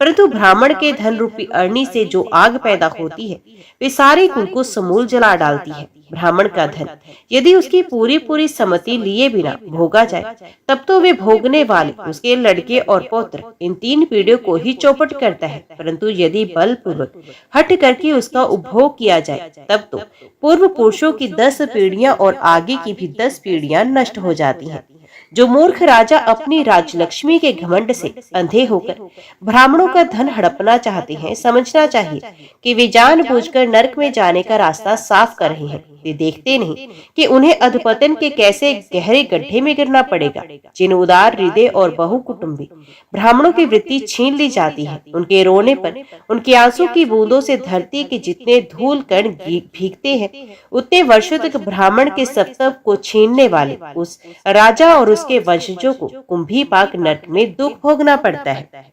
परंतु ब्राह्मण के धन रूपी अग्नि से जो आग पैदा होती है, वे सारे कुल को समूल जला डालती है। ब्राह्मण का धन यदि उसकी पूरी पूरी सम्मति लिए बिना भोगा जाए, तब तो वे भोगने वाले, उसके लड़के और पौत्र, इन 3 पीढ़ियों को ही चौपट करता है। परंतु यदि बलपूर्वक हट करके उसका उपभोग किया जाए, तब तो पूर्व पुरुषों की 10 पीढ़ियां और आगे की भी 10 पीढ़ियां नष्ट हो जाती हैं। जो मूर्ख राजा अपनी राजलक्ष्मी के घमंड से अंधे होकर ब्राह्मणों का धन हड़पना चाहते हैं, समझना चाहिए कि वे जानबूझकर नरक में जाने का रास्ता साफ कर रहे हैं। वे देखते नहीं कि उन्हें अधपतन के कैसे गहरे गड्ढे में गिरना पड़ेगा। जिन उदार हृदय और बहुकुटुंबी ब्राह्मणों की वृत्ति छीन ली जाती है, उनके रोने पर उनके आंसू की बूंदों से धरती के जितने धूल कण भीगते हैं, उतने वर्षों तक ब्राह्मण के सत्व को छीनने वाले उस राजा और उसके वंशजों को कुंभीपाक नरक में दुख भोगना पड़ता है।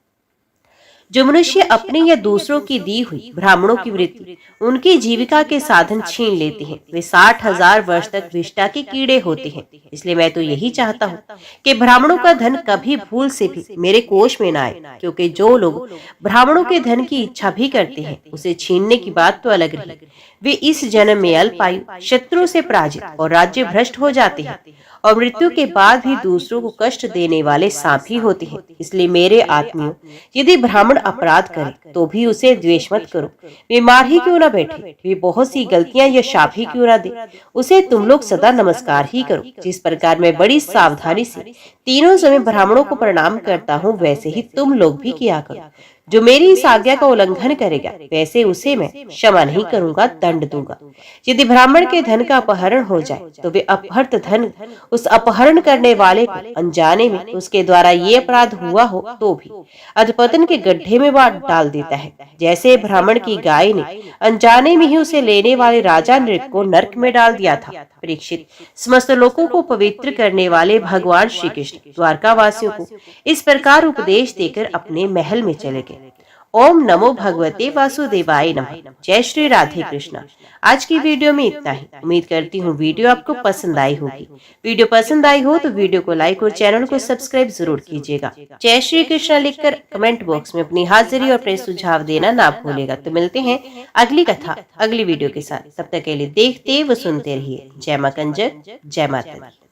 जो मनुष्य अपनी या दूसरों की दी हुई ब्राह्मणों की वृत्ति उनकी जीविका के साधन छीन लेते हैं, वे 60,000 वर्ष तक विष्ठा के कीड़े होते हैं। इसलिए मैं तो यही चाहता हूँ कि ब्राह्मणों का धन कभी भूल से भी मेरे कोष में न आए, क्योंकि जो लोग ब्राह्मणों के धन की इच्छा भी करते हैं, उसे छीनने की बात तो अलग रही, वे इस जन्म में अल्पायु, शत्रु से पराजित और राज्य भ्रष्ट हो जाते हैं और मृत्यु के बाद भी दूसरों को कष्ट देने वाले सांप ही होते हैं। इसलिए मेरे आत्मियों, यदि ब्राह्मण अपराध करे तो भी उसे द्वेष मत करो, बीमार ही क्यों ना बैठे, वे बहुत सी गलतियां या शाप ही क्यों ना दे, उसे तुम लोग सदा नमस्कार ही करो। जिस प्रकार मैं बड़ी सावधानी से तीनों समय ब्राह्मणों को प्रणाम करता हूँ, वैसे ही तुम लोग भी किया करो। जो मेरी इस आज्ञा का उल्लंघन करेगा, वैसे उसे मैं क्षमा नहीं करूंगा, दंड दूंगा। यदि ब्राह्मण के धन का अपहरण हो जाए तो वे अपहृत धन उस अपहरण करने वाले को अनजाने में उसके द्वारा ये अपराध हुआ हो तो भी अधपतन के गड्ढे में बांट डाल देता है। जैसे ब्राह्मण की गाय ने अनजाने में ही उसे लेने वाले राजा नृप को नरक में डाल दिया था। परीक्षित, समस्त लोगों को पवित्र करने वाले भगवान श्री कृष्ण द्वारका वासियों को इस प्रकार उपदेश देकर अपने महल में चले गए। ओम नमो भगवते वासुदेवाय नमः। जय श्री राधे कृष्णा। आज की वीडियो में इतना ही। उम्मीद करती हूँ वीडियो आपको पसंद आई होगी। वीडियो पसंद आई हो तो वीडियो को लाइक और चैनल को सब्सक्राइब जरूर कीजिएगा। जय श्री कृष्णा लिखकर कमेंट बॉक्स में अपनी हाजिरी और अपने सुझाव देना ना भूलेगा। तो मिलते हैं अगली कथा अगली वीडियो के साथ। तब तक के लिए देखते व सुनते रहिए। जय मां कंजक, जय माता दी।